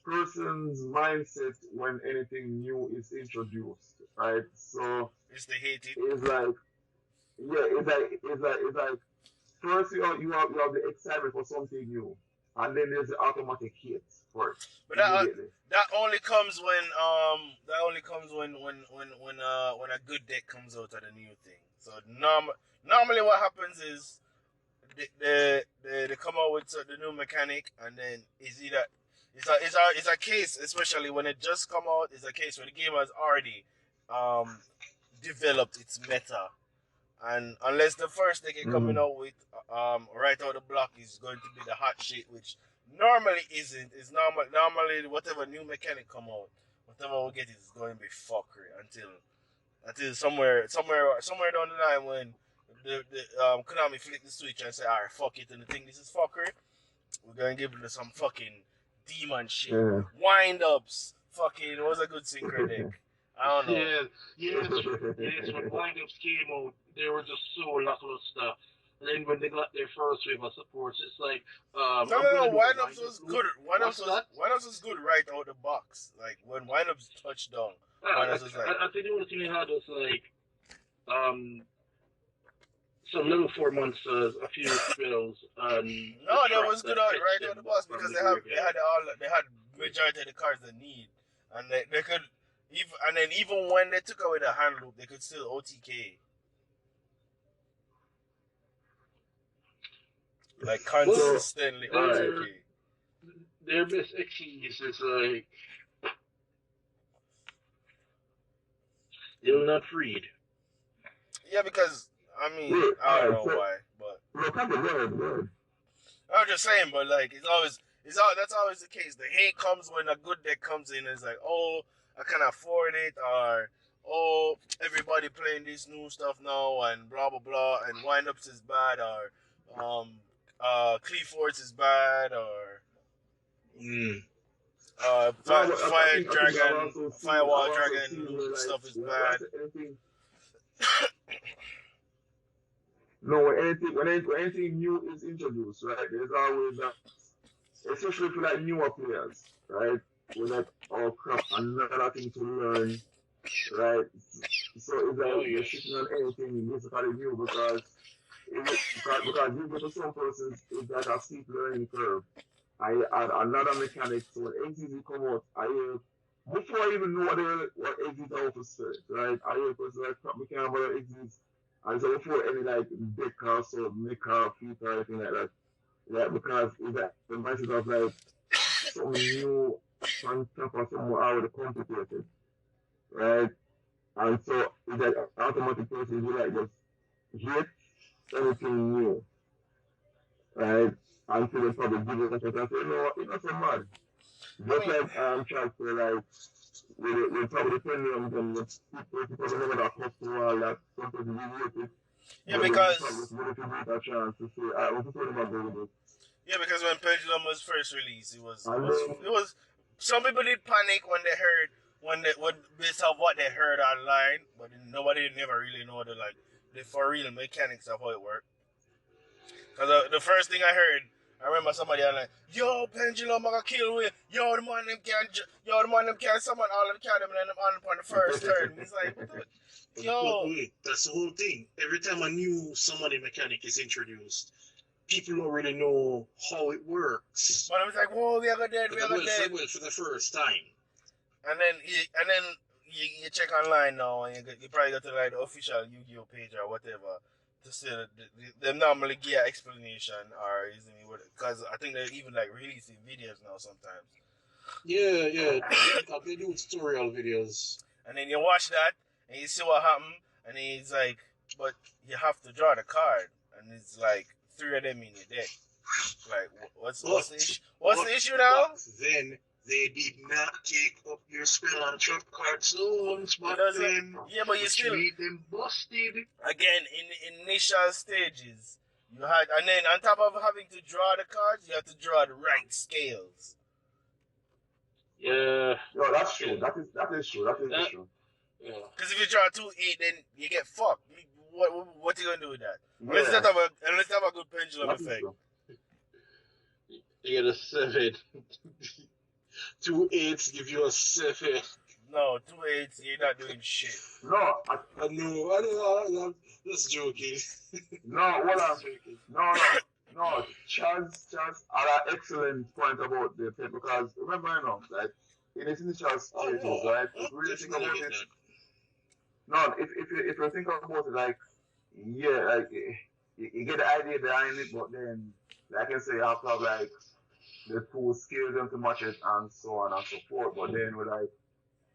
person's mindset when anything new is introduced, right? So It's the hate it. it's like, yeah, it's like first you have the excitement for something new, and then there's the automatic hate for it But immediately. that only comes when a good deck comes out of the new thing. So normally what happens is they come out with the new mechanic and then it's either it's a case, especially when it just come out, it's a case where the game has already um developed its meta, and unless the first they get coming Mm-hmm. out with right out the block is going to be the hot shit, which normally isn't. It's normally whatever new mechanic come out, whatever we get is going to be fuckery until somewhere down the line when the Konami flick the switch and say, alright, fuck it, and the thing this is fuckery, we're gonna give them some fucking demon shit. Yeah. Wind ups. Fucking it was a good synchro deck. I don't know. Yeah, yes. When windups came out, they were just so lackluster. And then when they got their first wave of supports, it's like, No, I'm no, gonna no. do a Wind ups windup was loop. good. What's that? Wind ups was good right out the box. Like when wind ups touched down, wind ups was like, I think the only thing they had was like, um, some level 4 monsters, a few spells, and no, the that trap was good that out fetched right out them the box from because the graveyard. they had majority of the cards they need, and they could even when they took away the hand loop, they could still OTK like Well, consistently Alright. OTK. their best XEs is like, they'll not read. Yeah, because I mean Wait, I don't alright, know so why, but no, come on, word. I'm just saying, but like that's always the case. The hate comes when a good deck comes in and it's like, oh, I can afford it, or oh, everybody playing this new stuff now, and blah blah blah, and windups is bad, or Cleaforts is bad, or Mm. No, but Fire I think Dragon, Firewall I've also Dragon seen new where like stuff is when I bad. say anything, no, when anything new is introduced, right? There's always that, especially for like newer players, right? We're like, oh crap, another thing to learn, right? So it's Oh, like they're shitting yes. on anything basically new because you get to some persons, it's like a steep learning curve. I add another mechanic, so when NTZ come out, before I even know what exits are for spirit, right? I hear person like crap mechanic about exits, and so before any like deck or so make or feat or anything like that, yeah, because it's like the mindset of like something new on top of something already complicated, right? And so it's like automatic person who like just hate anything new, right? Until they probably give it a shot and say, no, it's not so bad. I Just mean, like Chuck say like we probably pendulums and people probably never that close to wall that sometimes we hate it. yeah, But then we probably because give it a chance to say, what's the story about doing this? when Pendulum was first released, And then it was. Some people did panic when they heard when based off what they heard online, but nobody never really know the for real mechanics of how it worked. Because the first thing I heard, I remember somebody like, "Yo, Pendulum, I got kill with yo the man them can summon all of the them and them on the first turn." He's like, "What the, But yo." wait, that's the whole thing. Every time a new summoning mechanic is introduced, people don't really know how it works. But I was like, "Whoa, we are dead, we are dead." For the first time. And then you check online now, and you probably go to like the official Yu-Gi-Oh page or whatever to see that they normally give an explanation or using because I think they're even like releasing videos now sometimes. Yeah. They do tutorial videos. And then you watch that and you see what happened, and then it's like, but you have to draw the card, and it's like 3 of them in your deck. Like, what's the issue? But What's the issue now? then they did not take up your spell and trap card zones, but then yeah, but you which still made them busted. again in initial stages. You had, and then on top of having to draw the cards, you have to draw the right scales. Yeah. No, that's true. That is true. That is true. Yeah. Because if you draw 2-8, then you get fucked. What are you gonna do with that? Yeah. Unless you have a good pendulum That is effect. true. You get a 7. 2 8s give you a 7. No, 2-8, you're not doing shit. No, I know. I'm just joking. no, hold on. Just joking. No. Chaz had an excellent point about the pen because remember, like in its initial stages, right? If you really think about it, no, if you think about it, like yeah, like you get the idea behind it, but then like I say, you have to have like the two skills them to match it and so on and so forth. But then with like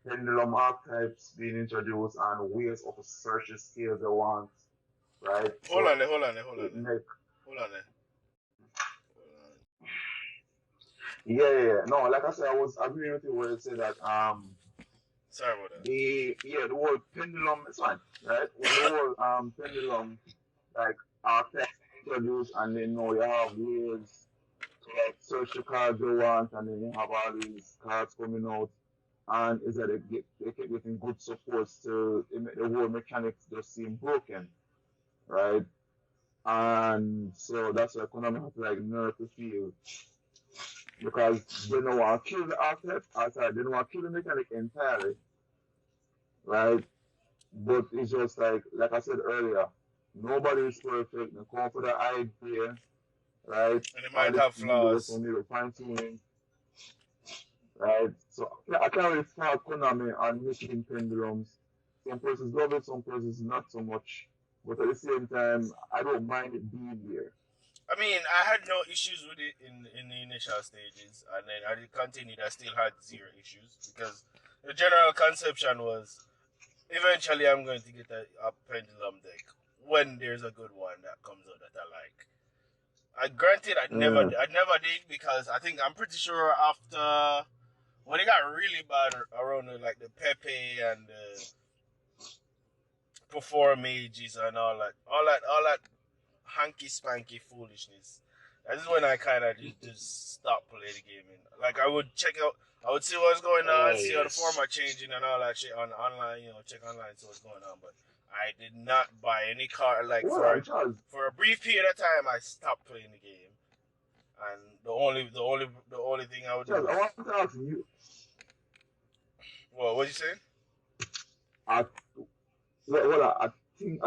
pendulum archetypes being introduced and ways of search the skills they want, right? Hold So on there. Yeah. No, like I said, I was agreeing with you where you said that Sorry about that. the word pendulum is fine, right? When the word pendulum like archetypes introduced and then you have ways to like search the cards they want and then you have all these cards coming out and is that they keep getting good supports to make the whole mechanics just seem broken, right? And so that's why Konami have to like nerf the field because they don't want to kill the archetype outside, they don't want to kill the mechanic entirely, right? But it's just like I said earlier, nobody is perfect. They come for the idea, right? And it might have flaws. Some little fine tuning, right? So I can't really fault Konami on making pendulums. Some persons love it, some persons not so much. But at the same time, I don't mind it being there. I mean, I had no issues with it in the initial stages, and then I continued. I still had 0 issues because the general conception was eventually I'm going to get a pendulum deck when there's a good one that comes out that I like. Granted, I never did because I'm pretty sure after when it got really bad around like the Pepe and the Perform Mages and all that hanky spanky foolishness. That is when I kind of just stopped playing the game. Like I would check out, I would see what's going on, see how the format changing and all that shit on online. Check online, see what's going on. But I did not buy any card. Like for a brief period of time, I stopped playing the game. And the only thing I would do. I want to ask you. What you saying? I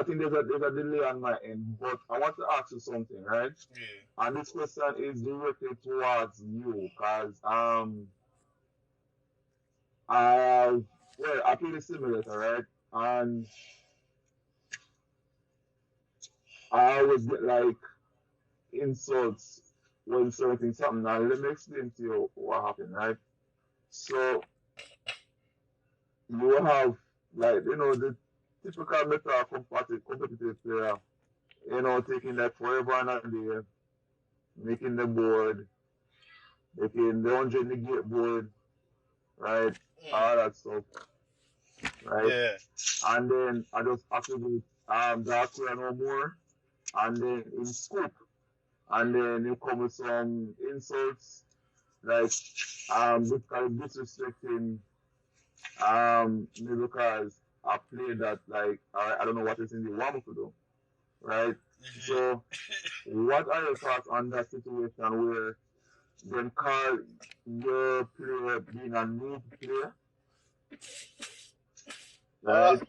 think there's a delay on my end, but I want to ask you something, right? Yeah. And this question is directed towards you, because I play the simulator, right? And I always get like insults when certain something. Now let me explain to you what happened, right? So you have like the typical meta competitive player, taking like forever and a day, making the board, making the 100 negate board, right? All that stuff, right? Yeah. And then I just activate Darkura no more, and then in scoop, and then you come with some insults like disrespecting me because I played that like I don't know what is in the want to do, right? So what are your thoughts on that situation where then call your player being a noob player, right?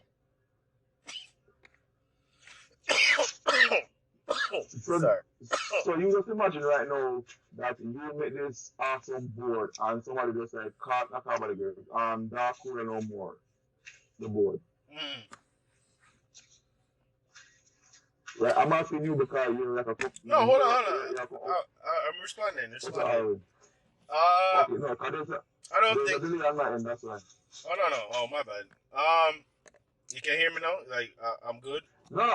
So you just imagine right now that you make this awesome board and somebody just like caught a cover again Darkura no more the board. Right, I'm asking you because you're like a no, hold on. I'm responding. Okay, no, I don't think. There's a delay on my end, that's why. Oh no. Oh my bad. You can hear me now? Like I'm good. No,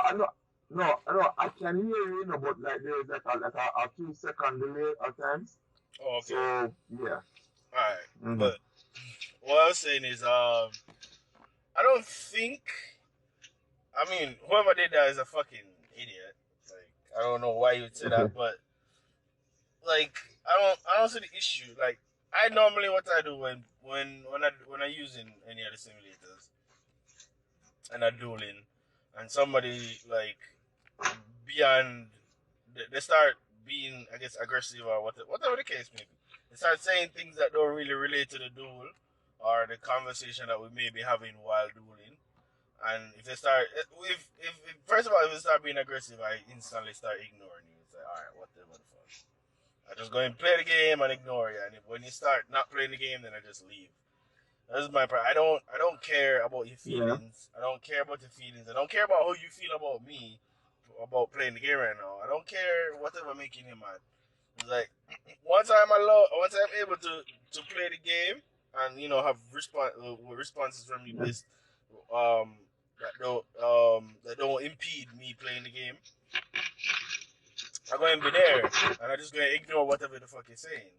No, no, I can hear you, but like there's like a 2 second delay at times. Oh, okay. So yeah. All right. Mm-hmm. But what I was saying is, I don't think. I mean, whoever did that is a fucking idiot. Like, I don't know why you would say that, but like, I don't see the issue. Like, I normally what I do when I using any of the simulators and I'm dueling, and somebody like beyond they start being, I guess, aggressive or whatever the case may be. They start saying things that don't really relate to the duel or the conversation that we may be having while dueling. And if they start, if first of all, if they start being aggressive, I instantly start ignoring you. It's like, all right, whatever the fuck. I just go and play the game and ignore you. And when you start not playing the game, then I just leave. That's my part. I don't care about your Yeah. feelings. I don't care about your feelings. I don't care about how you feel about me, about playing the game right now. I don't care whatever making you mad. It's like once I'm able to play the game and have responses from you based um that don't impede me playing the game, I'm going to be there and I'm just going to ignore whatever the fuck you're saying.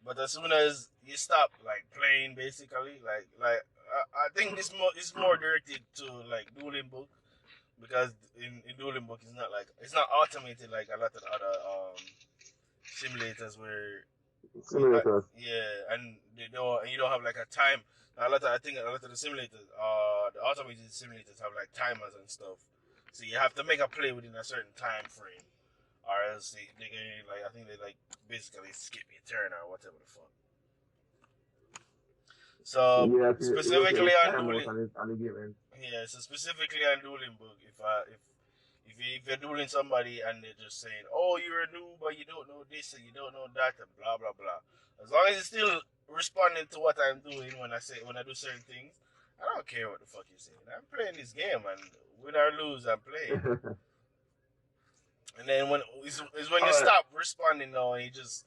But as soon as you stop like playing, basically, I think this is more directed to like dueling book, because in dueling book it's not automated like a lot of the other simulators where Simulators. yeah, and you don't have like a time. I think a lot of the simulators, the automated simulators have like timers and stuff, so you have to make a play within a certain time frame, or else they can like I think they like basically skip your turn or whatever the fuck. So Yeah, you have to specifically hit on time out dueling, on the game end. yeah. So specifically on dueling book, if you're dueling somebody and they're just saying, "Oh, you're a noob, but you don't know this and you don't know that," and blah blah blah, as long as you're still responding to what I'm doing when I do certain things, I don't care what the fuck you're saying. I'm playing this game, and win or lose, I'm playing. And then is when All you right. stop responding though, and you just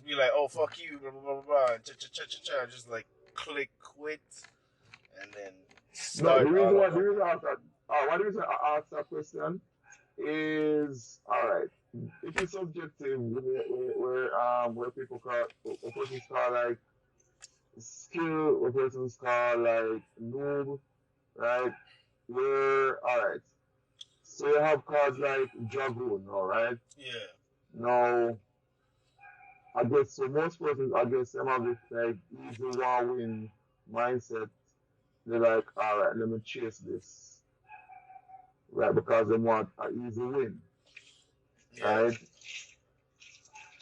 be like, "Oh fuck you," blah blah blah blah, and cha, just like click quit, and then No, start all the over. reason I asked that, one reason I asked that question is all right. It is subjective where people call or persons call like skill or persons call like noob, right? Where all right. So you have cards like Dragoon, all right? Yeah, Now I guess so most persons I guess some of this like easy one win mindset. They're like, all right, let me chase this, right? Because they want an easy win, yeah. right?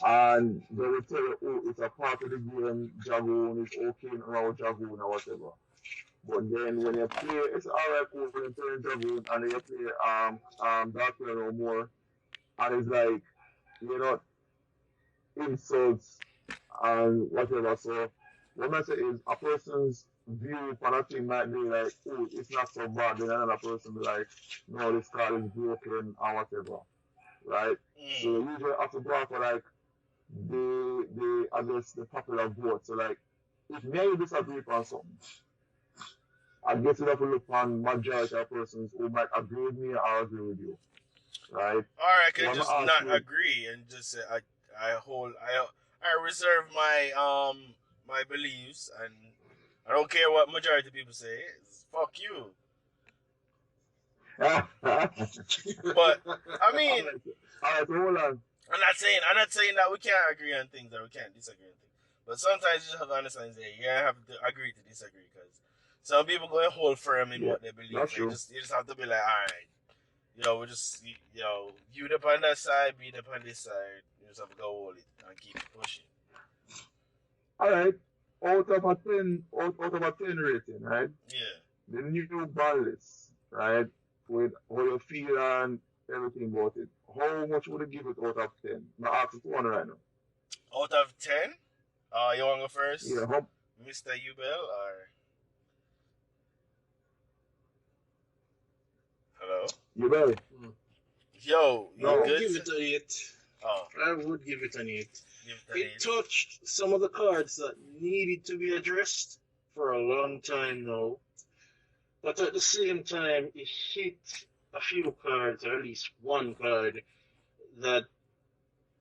And they will tell you, oh, it's a part of the game, Dragoon is okay around Dragoon or whatever. But then when you play, it's alright cool when you play Dragoon and then you play Dark Player no more, and it's like, you know, insults and whatever. So what I say is a person's view upon a thing might be like, oh, it's not so bad. Then another person be like, no, this card is broken or whatever, right? So Mm. you usually have to go for like the I guess the popular vote. So like if me and you disagree on something, I guess you have to look on majority of persons who might agree with me or agree with you, right? Or I So can I'm just gonna ask not you. agree and just say I reserve my beliefs, and I don't care what majority of people say. It's fuck you. But I All mean, right, so hold on. I'm not saying that we can't agree on things or we can't disagree on things. But sometimes you just have to understand that you have to agree to disagree, because some people go and hold firm in Yeah, what they believe. that's And you true. just you just have to be like, all right, we just you up on that side, be up on this side. You just have to go hold it and keep pushing. All right. Out of a 10 rating, right? Yeah. The new Banlist, right? With how you feel and everything about it. How much would you give it out of 10? I'm asking for one right now. Out of 10, you want to go Yeah, first, Mr. Ubel, or hello? you better. Yo, I you No. would good? give it an 8. Oh, I would give it an 8. give it an It 8. touched some of the cards that needed to be addressed for a long time now. But at the same time, it hit a few cards, or at least one card that,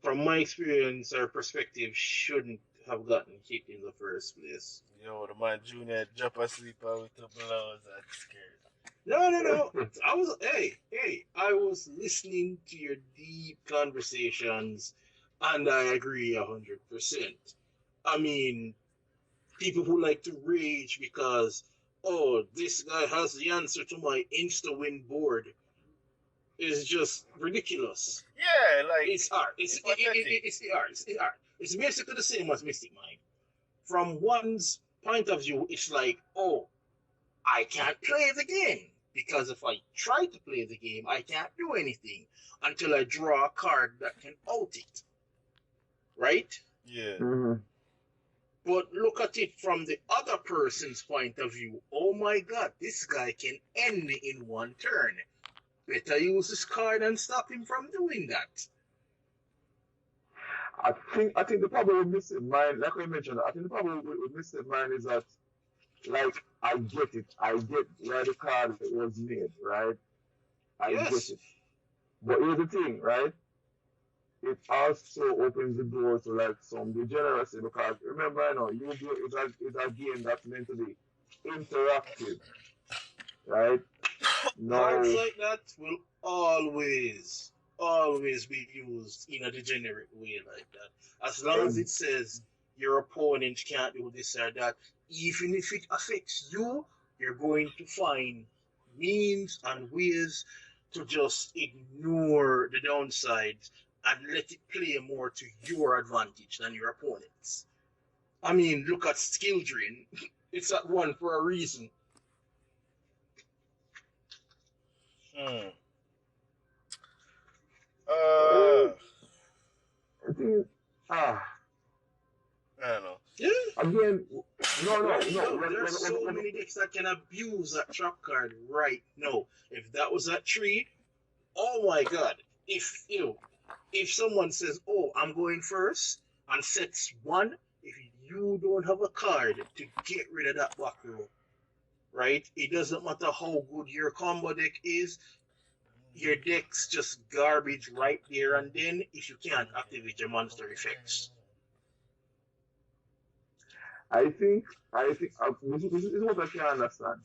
from my experience or perspective, shouldn't have gotten hit in the first place. Yo, the man Junior jump asleep with the blows. That's scared. No, no, no. I was, I was listening to your deep conversations, and I agree 100%. I mean, people who like to rage because, oh, this guy has the answer to my insta win board is just ridiculous. Yeah, like It's art. it's pathetic. It's the art. It's the art. It's basically the same as Mystic Mind. From one's point of view, it's like, oh, I can't play the game because if I try to play the game, I can't do anything until I draw a card that can out it, right? Yeah. Mhm. But look at it from the other person's point of view. Oh my god, this guy can end me in one turn. Better use this card and stop him from doing that. I think the problem with Mystic Mind, like I mentioned, I think the problem with Mystic Mind is that, like, I get it. I get why the card was made, right? I get Yes. it. But here's the thing, right? It also opens the door to like some degeneracy because remember, Yu-Gi-Oh is a game that's meant to be interactive, right? Cards No, like that will always be used in a degenerate way like that. As long as it ex- says your opponent can't do this or that, even if it affects you, you're going to find means and ways to just ignore the downsides and let it play more to your advantage than your opponent's. I mean, look at skill drain. It's at one for a reason. Hmm. eh, Uh, I think, ah, I don't know. Yeah, again, no, no, right no. now, there are so many decks that can abuse that trap card right now. If that was at three, oh my god. If someone says, oh, I'm going first and sets one, if you don't have a card to get rid of that back row, right? It doesn't matter how good your combo deck is, your deck's just garbage right there and then if you can't activate your monster effects. I think, this is what I can understand.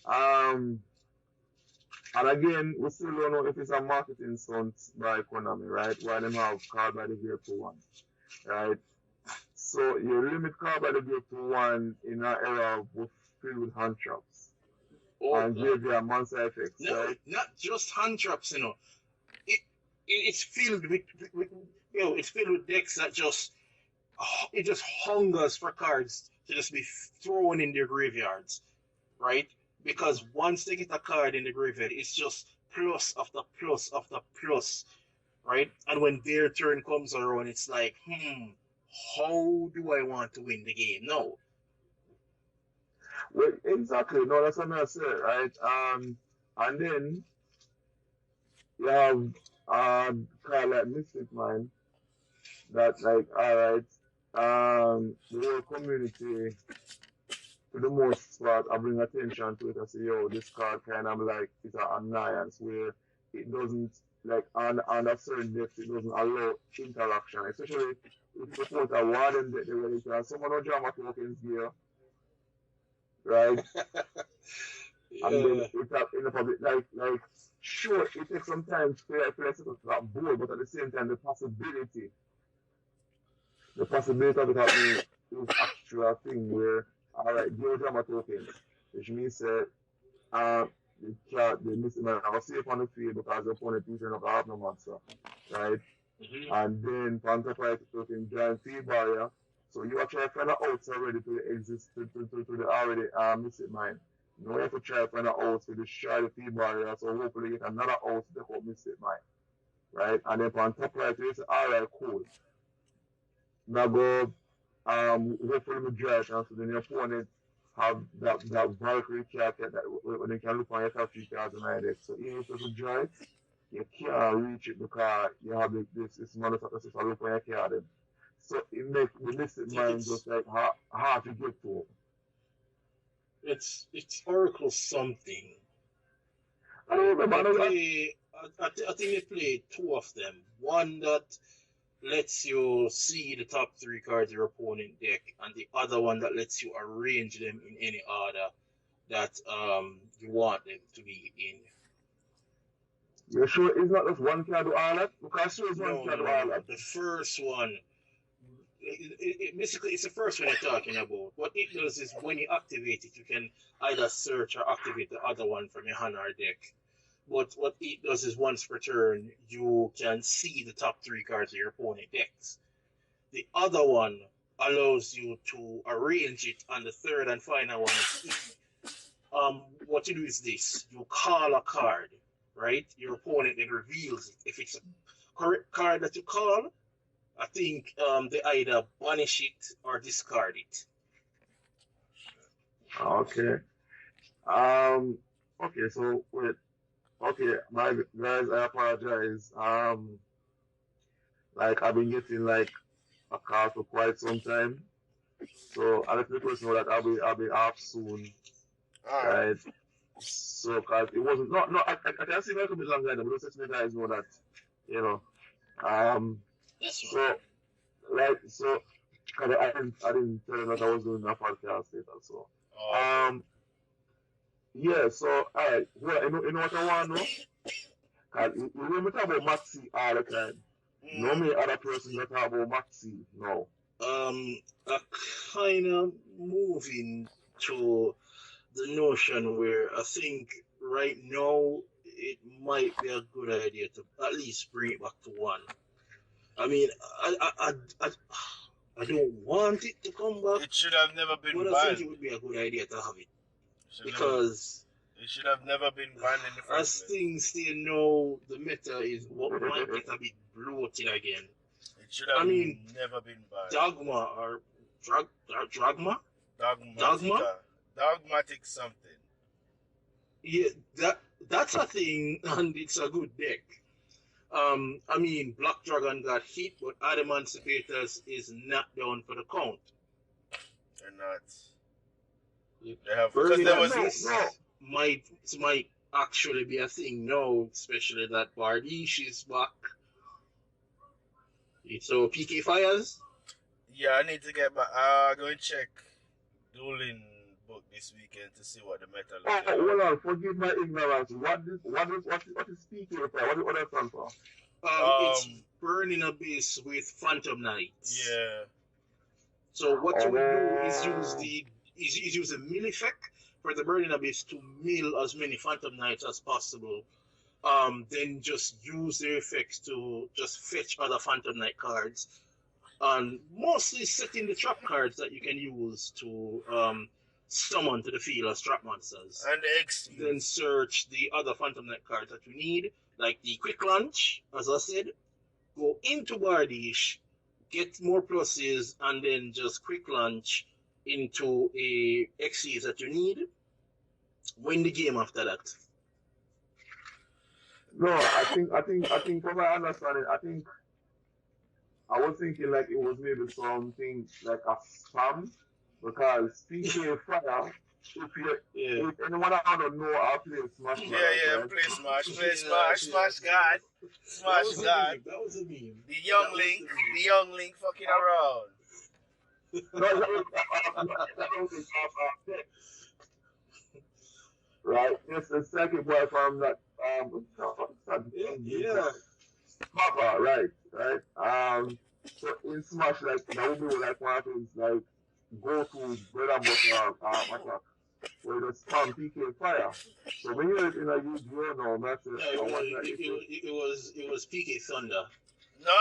Um, and again, we still don't know if it's a marketing stunt by Konami, right? Why them have card by the grave to one, right? So you limit card by the grave to one in an era with filled with hand traps Oh and god. graveyard monster effects, No, right? not just hand traps. It, it's filled with it's filled with decks that just it just hungers for cards to just be thrown in their graveyards, right? Because once they get a card in the graveyard, it's just plus after plus after plus, right? And when their turn comes around, it's like, how do I want to win the game? No. Well, exactly. No, that's what I said, right? And then you have card like Mystic Mind that, like, all right, the whole community for the most part, I bring attention to it. I say, yo, this card kind of like it's an annoyance where it doesn't, like, on a certain depth, it doesn't allow interaction, especially if you put a warden deck there where you can summon no drama tokens here, right? And then Yeah. it's up in the public, like, sure, it takes some time to play that board, but at the same time, the possibility of it happening is actually a thing where, all right, zero drama tokens, which means that the missing man was safe on the field because the opponent using up half no monster, right? Mm-hmm. And then Panther token giant field barrier. So you actually find out outs already to the exist to the already missing mine. Now you have to try to find out outs to destroy the field barrier, so hopefully get another out to take out missing mine, right? And then on top right, you say, all right, cool. Now go hopefully we drive and so then your opponent have that Valkyrie card that when they can look on your top three cards in my deck. So even if you drive, you can't reach it because you have this motherfucker just look on your card. So it makes the I listed think mind just like hard to get to. it's Oracle something. I don't They remember. play. I think they play two of them. One that lets you see the top three cards of your opponent deck, and the other one that lets you arrange them in any order that you want them to be in. You're sure it's not just one can do all that? Because sure it's one No, can no, do no, all no. that. The first one, basically, it's the first one you're talking about. What it does is when you activate it, you can either search or activate the other one from your hand or deck. But what it does is once per turn, you can see the top three cards of your opponent decks. The other one allows you to arrange it, and the third and final one is if what you do is this: you call a card, right? Your opponent then reveals it. If it's a correct card that you call, I think they either banish it or discard it. Okay. Um. Okay. So wait. Okay, my guys, I apologize. Like I've been getting like a call for quite some time. So I let the person know that I'll be off soon, All right. right? So cause it wasn't I can see it a bit longer, but just let the guys know that you know. Um. That's right. So so cause I didn't tell them that I was doing a podcast later. So Oh, okay. um yeah. So alright. Well, you know what I want to know? Cause we talk about Maxi all the time. No Mm-hmm. me other person that talk about Maxi. No. I kind of moving to the notion where I think right now it might be a good idea to at least bring it back to one. I mean, I, I don't want it to come back, It should have never been but I think banned. it would be a good idea to have it Should never, because it should have never been banned in the as first place. things still know, the meta is what might get a bit bloated again. It should have I mean, never been banned. Dogma or Dragma? Dogmatica. Dogmatic something. Yeah, that's a thing, and it's a good deck. I mean, Black Dragon got hit, but Emancipators is not down for the count. They're not. Yeah. They have because Burning there was Abyss might actually be a thing now, especially that Bardiche is back. So PK Fires. yeah. I need to get back. Go and check Dueling book this weekend to see what the meta Oh, looking like. hold on. Forgive my ignorance. What is speaking for? What does that stand for? It's Burning Abyss with Phantom Knights. Yeah. So what you would do is Oh. use a mill effect for the Burning Abyss to mill as many Phantom Knights as possible. Then just use the effects to just fetch other Phantom Knight cards, and mostly setting the trap cards that you can use to summon to the field as trap monsters. And the X. Then search the other Phantom Knight cards that you need, like the Quick Launch, as I said. Go into Bardiche, get more pluses, and then just Quick Launch into a Xyz that you need. Win the game after that. No, I think from my understanding, I was thinking like it was maybe something like a spam because PK Fire. Yeah. If anyone I don't know, I play Smash Brothers, Yeah. right? Play Smash. Yeah, Smash yeah. God. That Smash was a God. meme. That was a meme. The young That was Link. the meme. The young Link fucking around. No, that was right. It's the second boy from that Yeah. Papa, right. So in Smash, like that would be like one of his like go-to bread and butter attack, where the spam PK Fire. So when you're in a Yu-Gi-Oh now, that's No, I wonder if it was PK Thunder. No.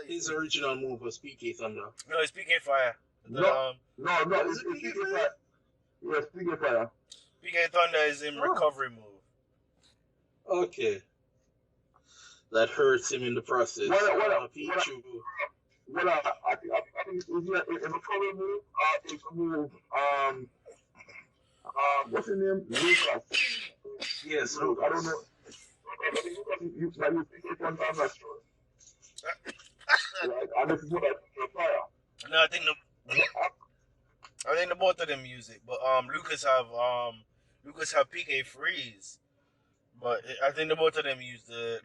His original move was PK Thunder. No, it's PK Fire. no, Was it's it PK PK Fire? Fire. Yes, PK Fire. PK Thunder is in Oh. recovery move. Okay. That hurts him in the process. Pichu. Well, I think it's in the cover move. It's move. What's his name? Lucas. Yes, Luke. I don't Lucas. know. I think you think it one time that's true. Right? And this is what I think fire. No, I think the both of them use it, but Lucas have PK Freeze, But I think the both of them used the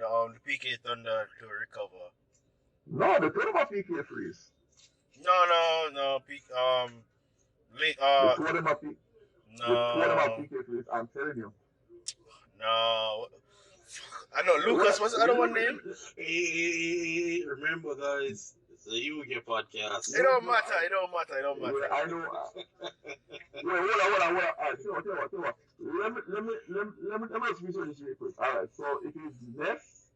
PK Thunder to recover. No, the two of them PK freeze. No. Late, The two of them are no, PK freeze. I'm telling you. no. I know Lucas. Well, What's the other one name? Hey, remember, guys, it's a Yu-Gi It podcast. don't matter. It don't matter. It don't well, matter. I know. Wait, hold on. All right, tell you what. Let me just research this real quick. All right, so it is Ness.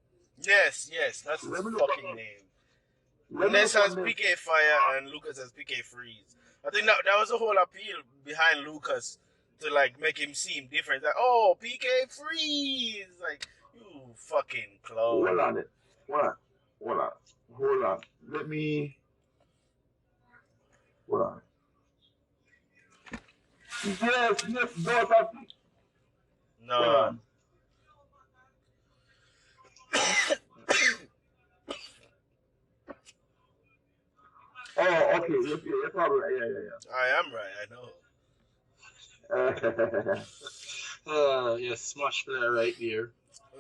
Yes. That's his Let me look. fucking name. Let me Ness look has on Ness. PK Fire and Lucas has PK Freeze. I think that was the whole appeal behind Lucas to like make him seem different. Like, oh, PK Freeze, like you fucking Hold clown. on it. Hold on. Let me. Hold on. Yes, those are. Hold No, on. Oh, okay. You're probably right. I am right. I know. Yeah. Yes, smash player right there.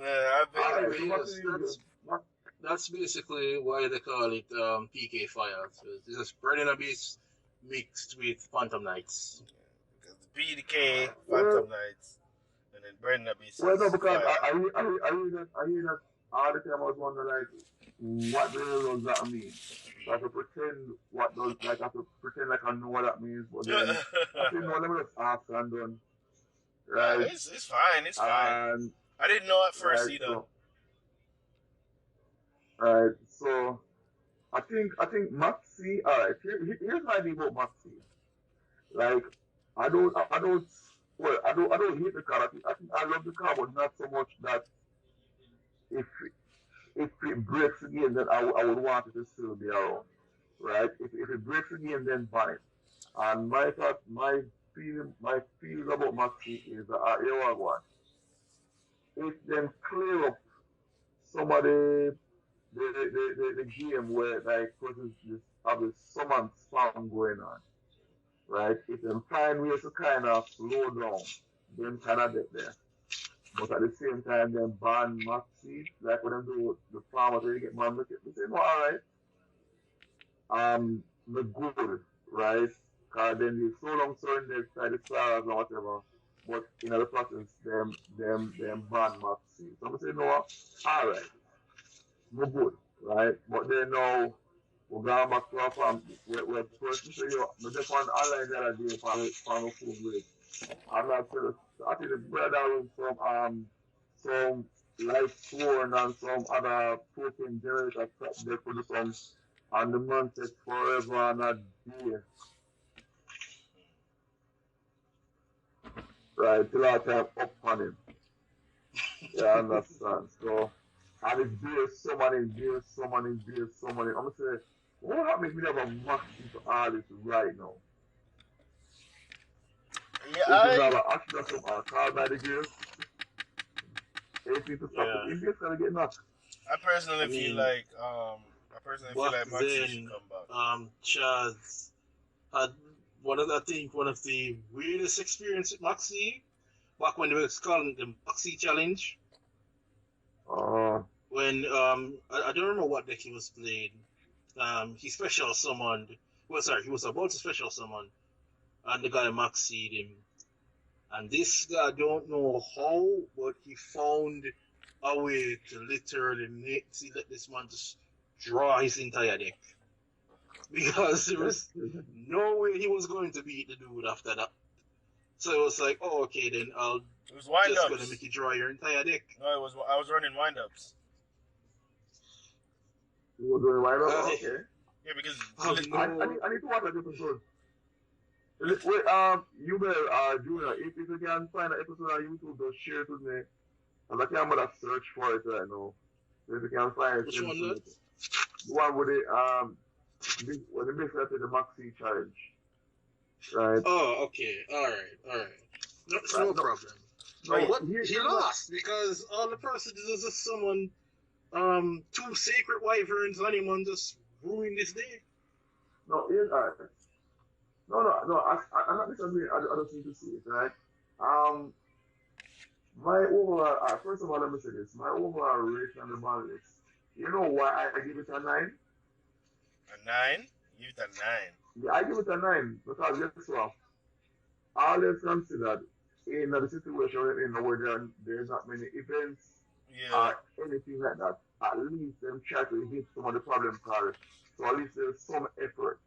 I've been. All right. Anyway, So what do yes, you do? that's basically why they call it PK Fire. So it's just Burning Abyss mixed with Phantom Knights. Because the PDK, Well, Phantom Knights, and then Burning Abyss well, no, is because fire. I hear that all the time. I was wondering like, what the hell does that mean? So I have to pretend I have to pretend like I know what that means, but then I said no, let me just ask and done, Nah, right? it's fine. It's fine. And I didn't know at first right, either. so right, so I think Maxi. All right, here's my idea about Maxi. Like, I don't, well, I don't hate the car. I think I love the car, but not so much that if if it breaks again, then I would want it to still be around, right? If it breaks again, then fine. And my feeling about Maxi is that you know what? If then clear up some of the game where like causes this obvious summon spam going on, right? If them find ways to kind of slow down, then kind of get there. But at the same time, then ban Maxi, like when them do the farmers where you get man, they say, no, all right, the good, right? Because then you so long certain they try the stars or whatever. But in the process, them ban Maxi. So I'm say, no, all right, we're good, right? But then now we're going back to our farm. We're person say, yo, we just want online the other day for no food grade. I'm not sure. I think the brother was from some life sworn and some other token generator crap they could do some and the man said forever and a day. Right, till I time up on him. Yeah, I understand. So and it's beer someone. I'm gonna say, what happens if we have a max into all this right now? Yeah, If we have an accident from our car by the gears, anything to stop Yeah, the Indians gonna get knocked. I personally I feel mean, like back Maxi should then, come back. Chaz had I think one of the weirdest experience with Maxi back when they were calling the Maxi Challenge. Uh, When I don't remember what deck he was playing. He special summoned. Well, sorry, he was about to special summon, and the guy Maxied him. And this guy, don't know how, but he found a way to literally let this man just draw his entire deck. Because there was no way he was going to beat the dude after that. So it was like, oh, okay, then I'll It was wind just gonna ups. make you draw your entire deck. No, I was running wind ups. you were doing right up? I Okay. Yeah, because have no. I need to watch that episode. Wait, you better, Junior, if you can find an episode on YouTube, just share it with me. And I can't bother search for it right now. So if you can find it, Which send it one, to me. that? The one with when they basically the Maxi challenge, right? Oh, okay, all right. No, it's Right. no No, problem. no. But Here, he here's lost because all the person did was just summon two sacred wyverns on him and just ruined his day. no. Here's no. I'm not disagreeing. I just need to see it, right? Um, My overall, first of all, let me say this. My overall rating on the band list. You know why I give it a nine? A nine? Give it a nine. Yeah, I give it a nine because guess what? All is considered in the situation in where there's not many events Yeah. or anything like that. At least them try to hit some of the problem card. So at least there's some effort.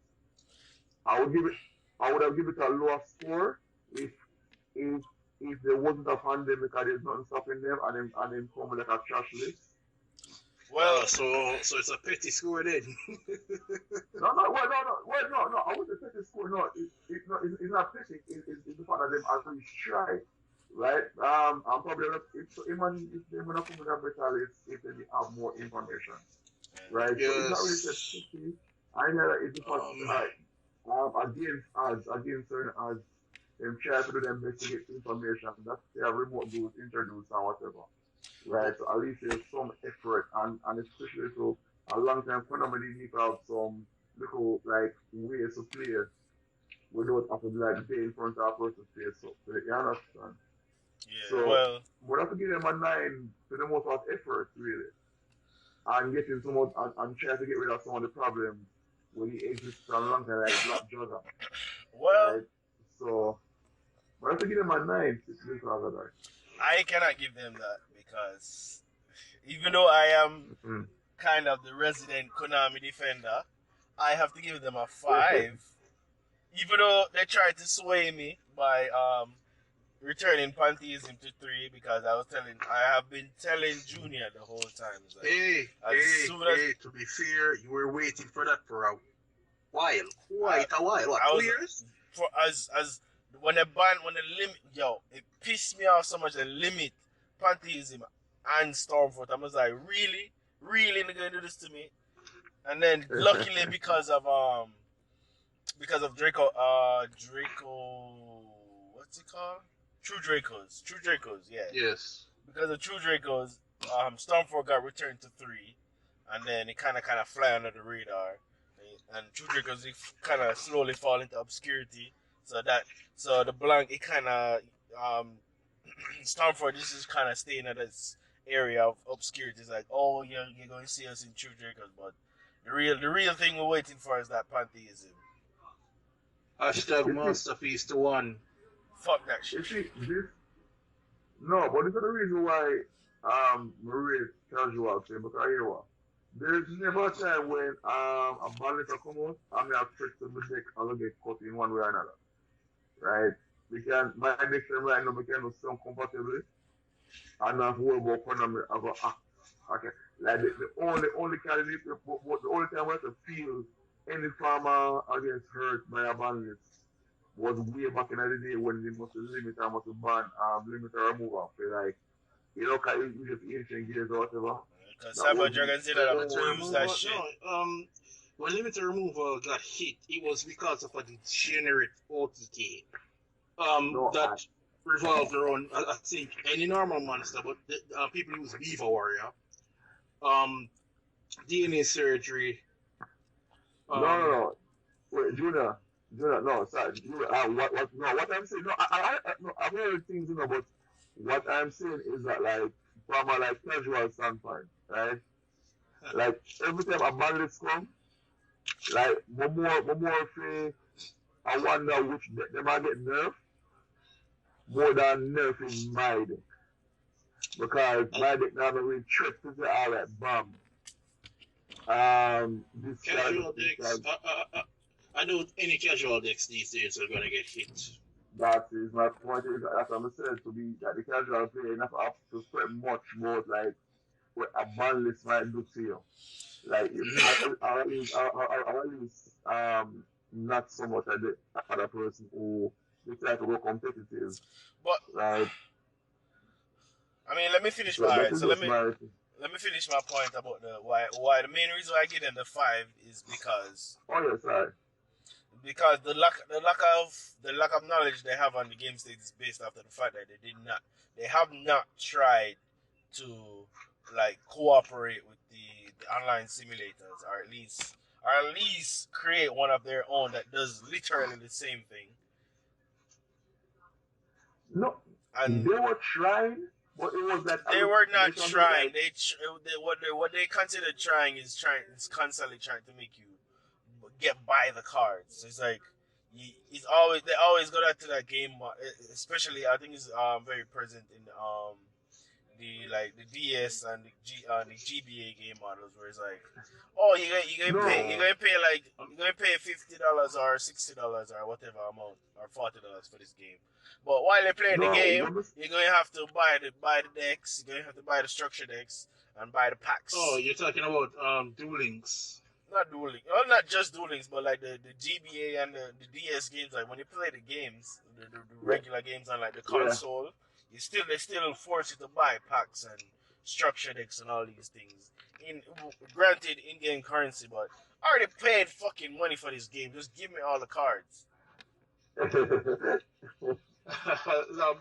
I would give it. I would have given it a lower score if if if there wasn't a pandemic and there's nothing stopping them and them come with like a trash list. Well, So it's a petty score then. No, no, well, no, no, well, no, no. I wouldn't say the score. No, it's not pitching. It's the fact that them actually try, right? I'm probably not. If even if they're gonna come with a better list, if they have more information, right? So it's not really just Yes. pitching. I know that it's the fact, Um. against certain odds, them try to do them best to get information. That's their remote goals introduced and whatever, right? So at least there's some effort and especially so a long time phenomenon need to have some little like ways to play without having to like be in front of a person face up. So you understand? yeah. So Well, we have to give them a nine to the most of effort really. And getting some of and try to get rid of some of the problems when he exists for a long time like Black Jugger. well, Right? So we have to give them a nine because of that. I cannot give them that because even though I am Mm. kind of the resident Konami defender, I have to give them a five. Even though they tried to sway me by returning pantheism to three, because I have been telling Junior the whole time. It's like, Hey, as hey, soon as hey. To be fair, you were waiting for that for a while, I, quite a while. What, I two was years? for as when the limit, yo, it pissed me off so much. The limit pantheism and Stormfort. I was like, really, really, they're gonna do this to me? And then luckily because of Draco, what's it called? True Dracos, yeah. Yes. Because of True Dracos, Stormfort got returned to three, and then it kind of fly under the radar, and True Dracos kind of slowly fall into obscurity. So the blank it kind of Stormfort this is kind of staying at this area of obscurity. It's like, oh, you're going to see us in True Dracos, but the real thing we're waiting for is that pantheism. Hashtag You see, masterpiece to one. Fuck that shit. you see this. No, but this is the reason why Maria casual thing because here what. There's never a time when a balance come out and me have tricked to the deck and will get cut in one way or another. Right? We can my next time right now we can do some compatibility and not worry about economy about act. Okay. Like the only candidate the only time we have to feel any farmer against hurt by a balance was way back in the day when they must limit and must ban limit or remove like cause you just ancient gears or whatever. Because That Cyber was Dragon said that I'm Limiter going to use that removal. shit. No. When limiter removal got hit, it was because of a degenerate OTK. no That revolved around I think any normal monster, but people use Beaver Warrior. DNA surgery. no no Um, no wait Junior no sorry Junior, what I'm saying no no I've heard things but what I'm saying is that like from a like casual standpoint right like every time a bandit come like more say I wonder which they might get nerfed more than nerfing my deck because and my deck now really tripped to say all that bomb this guy casual this guy decks. I know any casual decks these days are gonna get hit. that is my point is as I'm saying to be that the casual player enough have to spread much more like what a Banlist might do to you. Like if I not so much at the other person who decide to go competitive, But right? I mean, let me finish my So that alright. is So let just me my let me finish my point about the why the main reason why I give them the five is oh yes, sorry. because the lack of knowledge they have on the game state is based after the fact that they have not tried to like cooperate with the online simulators or at least create one of their own that does literally the same thing No, and they were trying. but it was like They were they not trying to trying. like What they considered trying is constantly trying to make you get by the cards. So it's like it's always they always go back to that game, especially I think it's very present in the like the DS and the GBA game models where it's like, oh no. you're gonna pay like you're gonna pay $50 or $60 or whatever amount or $40 for this game. But while you're playing the No, game, you're gonna have to buy the decks, you're gonna have to buy the structure decks and buy the Oh, packs. you're talking about Duel Links. Not dueling, well, not just Duel Links, but like the GBA and the DS games. Like when you play the games, the yeah, regular games on like the yeah. console, they still force you to buy packs and structure decks and all these things. In granted, in-game currency, but I already paid fucking money for this game. Just give me all the cards.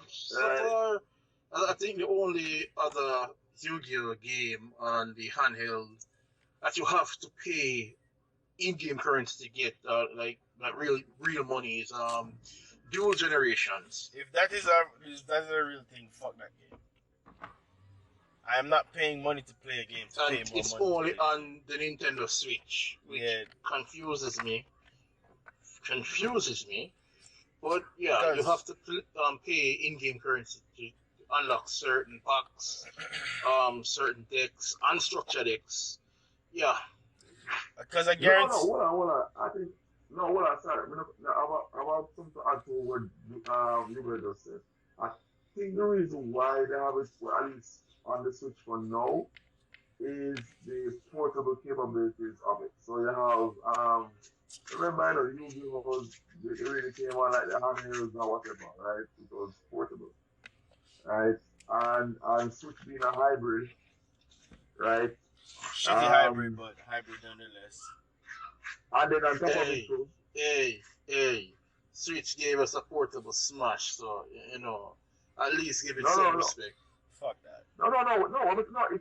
So far, I think the only other Yu-Gi-Oh game on the handheld that you have to pay in-game currency to get like real money is Dual Generations. If that is a real thing, fuck that game. I am not paying money to play a game to And pay more it's money. only on the Nintendo Switch, which Yeah, confuses me. Confuses me. But yeah, you because have to pay in-game currency to unlock certain packs, certain decks, unstructured decks. Yeah. I No, guarantee. no, hold on. I think no, hold on. Sorry, no, about something to add to what you were just said. I think the reason why they have it, well, at least on the Switch for now, is the portable capabilities of it. So you have remember I know Yu-Gi-Oh! It really came on like the handhelds or whatever, right? It was portable, right? And Switch being a hybrid, right? Shitty hybrid, Um, but hybrid nonetheless. and then on top of it Hey, too, hey. Switch gave us a portable Smash, so you know, at least give it no, no, some no. respect. Fuck that. No. It's not. It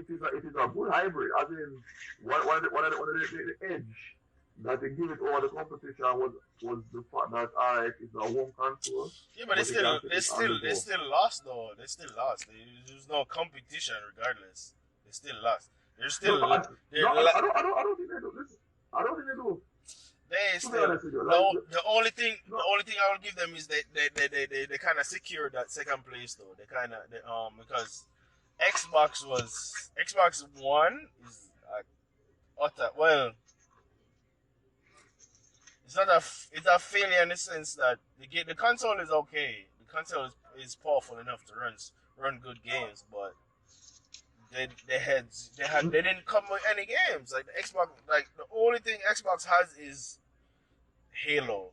is a good hybrid. As in, the edge that they give it over the competition was the fact that alright, it's a home console, Yeah, but but you can take it on the they go. still lost though. They still lost. There's no competition regardless. They still lost. They're No, still no, they're la- I don't think they do. Listen, I don't think they do. they To be still honest with you, like, the no, only thing I will give them is they kind of secured that second place though. They kind of because Xbox One is utter well. It's a failure in the sense that the console is okay. The console is powerful enough to run good games, but they didn't come with any games. Like the Xbox, like the only thing Xbox has is Halo,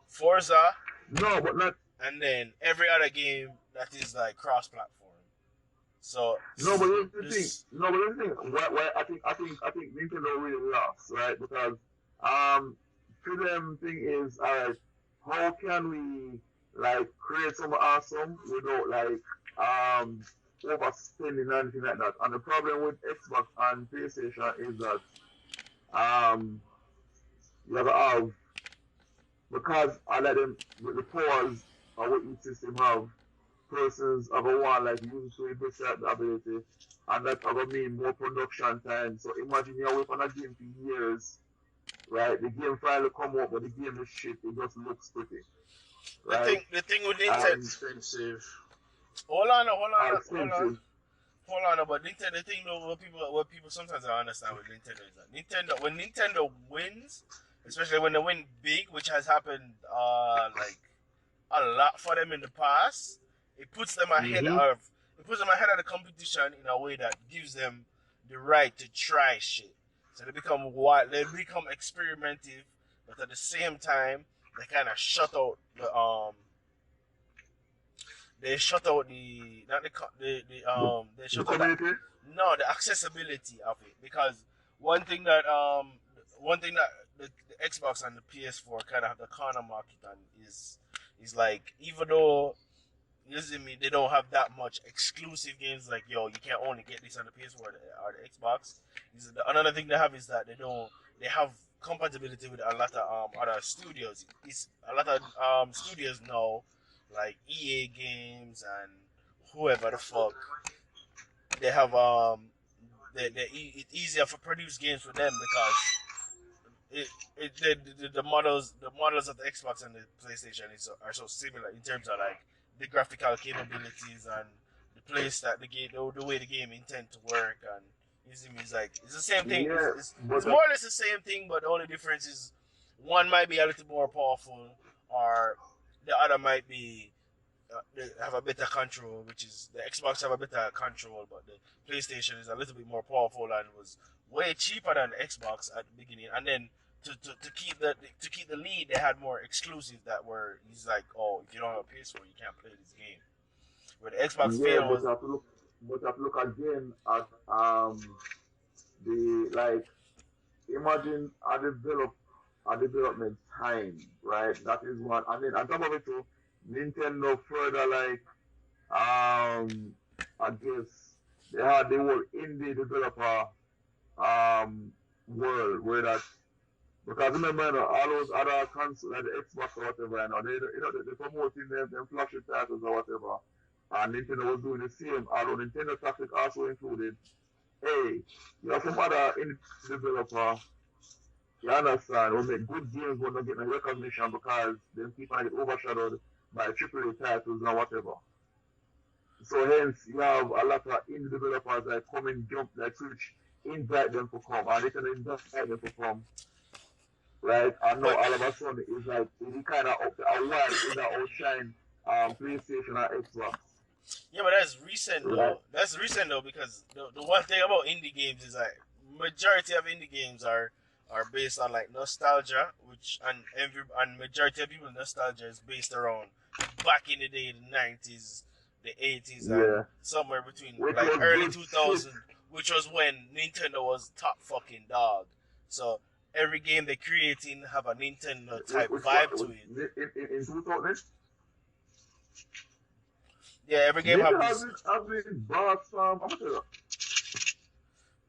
Forza, no, but not. and then every other game that is like cross platform. So No, but here's the thing. this No, but here's the thing. Why I think Nintendo really lost, right? Because um, to them thing is, how can we like create something awesome without like overspending and anything like that? And the problem with Xbox and PlayStation is that you have to have because I let them with the powers of what each system have persons of a one like usually boost the ability and that gonna mean more production time. So imagine you're working on a game for years, right? The game finally come out but the game is shit, it just looks pretty. Right? the thing with Nintendo. And Expensive. Hold on, hold are on, hold on. expensive. Hold on, but Nintendo. The thing though, what people sometimes don't understand with Nintendo is that when Nintendo wins, especially when they win big, which has happened like a lot for them in the past, Mm-hmm. it puts them ahead of the competition in a way that gives them the right to try shit. So they become wild, they become experimentative, but at the same time they kind of shut out the not the co- they The shut out that community? no the accessibility of it because one thing that um one thing that the Xbox and the PS4 kind of have the corner market on is like even though you see me they don't have that much exclusive games like yo you can only get this on the PS4 or the Xbox. Another thing they have is that they have compatibility with a lot of other studios. It's a lot of studios now like EA games and whoever the fuck they have it's easier for produce games for them because the models of the Xbox and the PlayStation are so similar in terms of like the graphical capabilities and the place that the way the game intend to work and it's like it's the same thing. Yeah, It's but more or less the same thing, but the only difference is one might be a little more powerful, or the other might be they have a better control, which is the Xbox have a better control, but the PlayStation is a little bit more powerful and was way cheaper than the Xbox at the beginning. And then to keep the lead, they had more exclusives that were he's like, oh, if you don't have a PS4, you can't play this game. Where the Xbox yeah, fail but was you have to look, but you have to look again at the like imagine a development time, right? That is one, and then on top of it too, Nintendo further like I guess they had the whole indie developer world where that because remember you know, all those other consoles like the Xbox or whatever, you know, they promoting them flagship titles or whatever. And Nintendo was doing the same, although Nintendo Tactic also included, hey, you have some other indie developer, you understand, will make good games but not get no recognition because them keep on get overshadowed by AAA titles and whatever. So hence you have a lot of indie developers that come and jump like switch, invite them to come, and they can invite them to come, right? And now but all of a sudden it's like we kind of up a while in the outshine PlayStation and Xbox, yeah, but that's recent right? though. That's recent though because the one thing about indie games is like majority of indie games are based on like nostalgia, which and majority of people nostalgia is based around back in the day, the 90s, the 80s, and Yeah, somewhere between which like was early good shit. 2000, which was when Nintendo was top fucking dog. So every game they creating have a Nintendo type Which vibe to it. in 2000, Yeah, every game have Nintendo this. has been bought some. I'm gonna tell you,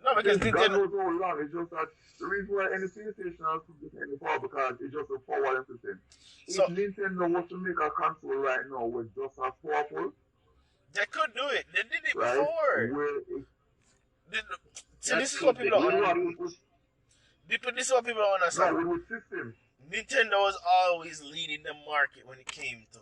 No, because since God Nintendo. knows how long. It's just that the reason why any PlayStation has to get any power because it's just a forward system. If So Nintendo was to make a console right now with just as powerful, they could do it. They did it right? before. Where it, See, That's this is true. what They people don't. with can what do it. This is what people don't no understand. with system. Nintendo was always leading the market when it came to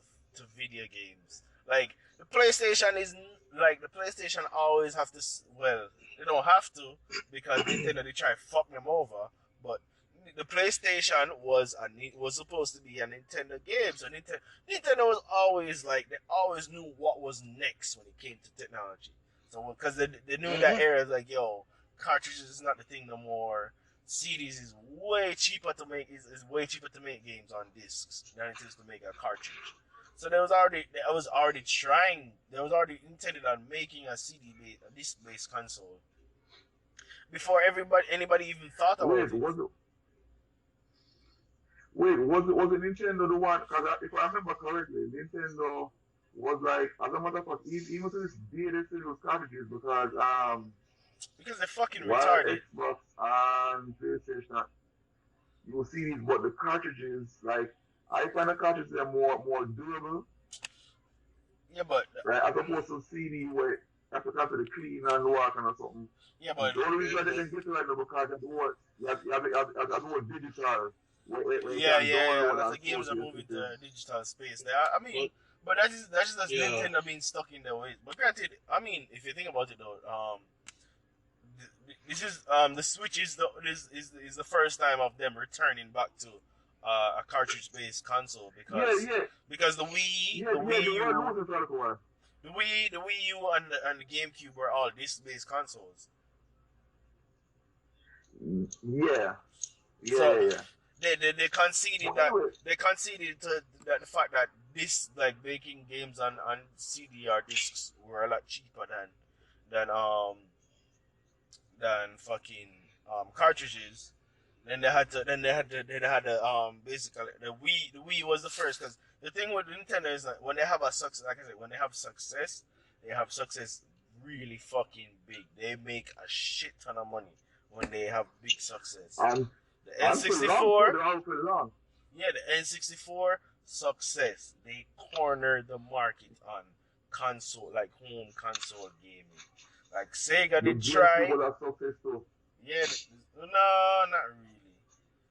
video games. Like the PlayStation always have to. Well, they don't have to because Nintendo they try to fuck them over. But the PlayStation was supposed to be a Nintendo game, so Nintendo was always like they always knew what was next when it came to technology. So because they knew that Mm-hmm. era is like yo cartridges is not the thing no more. CDs is way cheaper to make is way cheaper to make games on discs than it is to make a cartridge. So they was already intended on making a disc based console before anybody even thought about Wait, it. was it Nintendo the one? Because if I remember correctly, Nintendo was like, as a matter of fact, even to this day, they still use cartridges because Because they're fucking while retarded. Xbox and PlayStation, you will see these, but the cartridges, like, I find the cartridges are more durable, Yeah, but right? As opposed to CD where you have to come to the clean and work and or something. yeah, but The only reason why they Mm-hmm. can get to right now because you have the whole digital where you yeah, can yeah, yeah. download As and the store games to are your moving system. to digital space, I mean, But but that's just yeah, Nintendo being stuck in their ways. But granted, I mean, if you think about it though, this is the Switch is the first time of them returning back to a cartridge based console Yeah, yeah, because the Wii, yeah, the yeah. Wii You were U, losing for a while. the Wii U and the GameCube were all disc based consoles. Yeah, yeah, So yeah, yeah. they conceded But that anyway, the fact that this like making games on CD or discs were a lot cheaper than um than fucking cartridges. Then they had to basically the Wii was the first because the thing with Nintendo is that when they have a success, like I said, when they have success really fucking big. They make a shit ton of money when they have big success. and The and for long, too, N64, they're all for long. yeah, the N64 success. They cornered the market on console, like home console gaming. Like Sega The did GameCube try, was a success too. yeah, no, not really,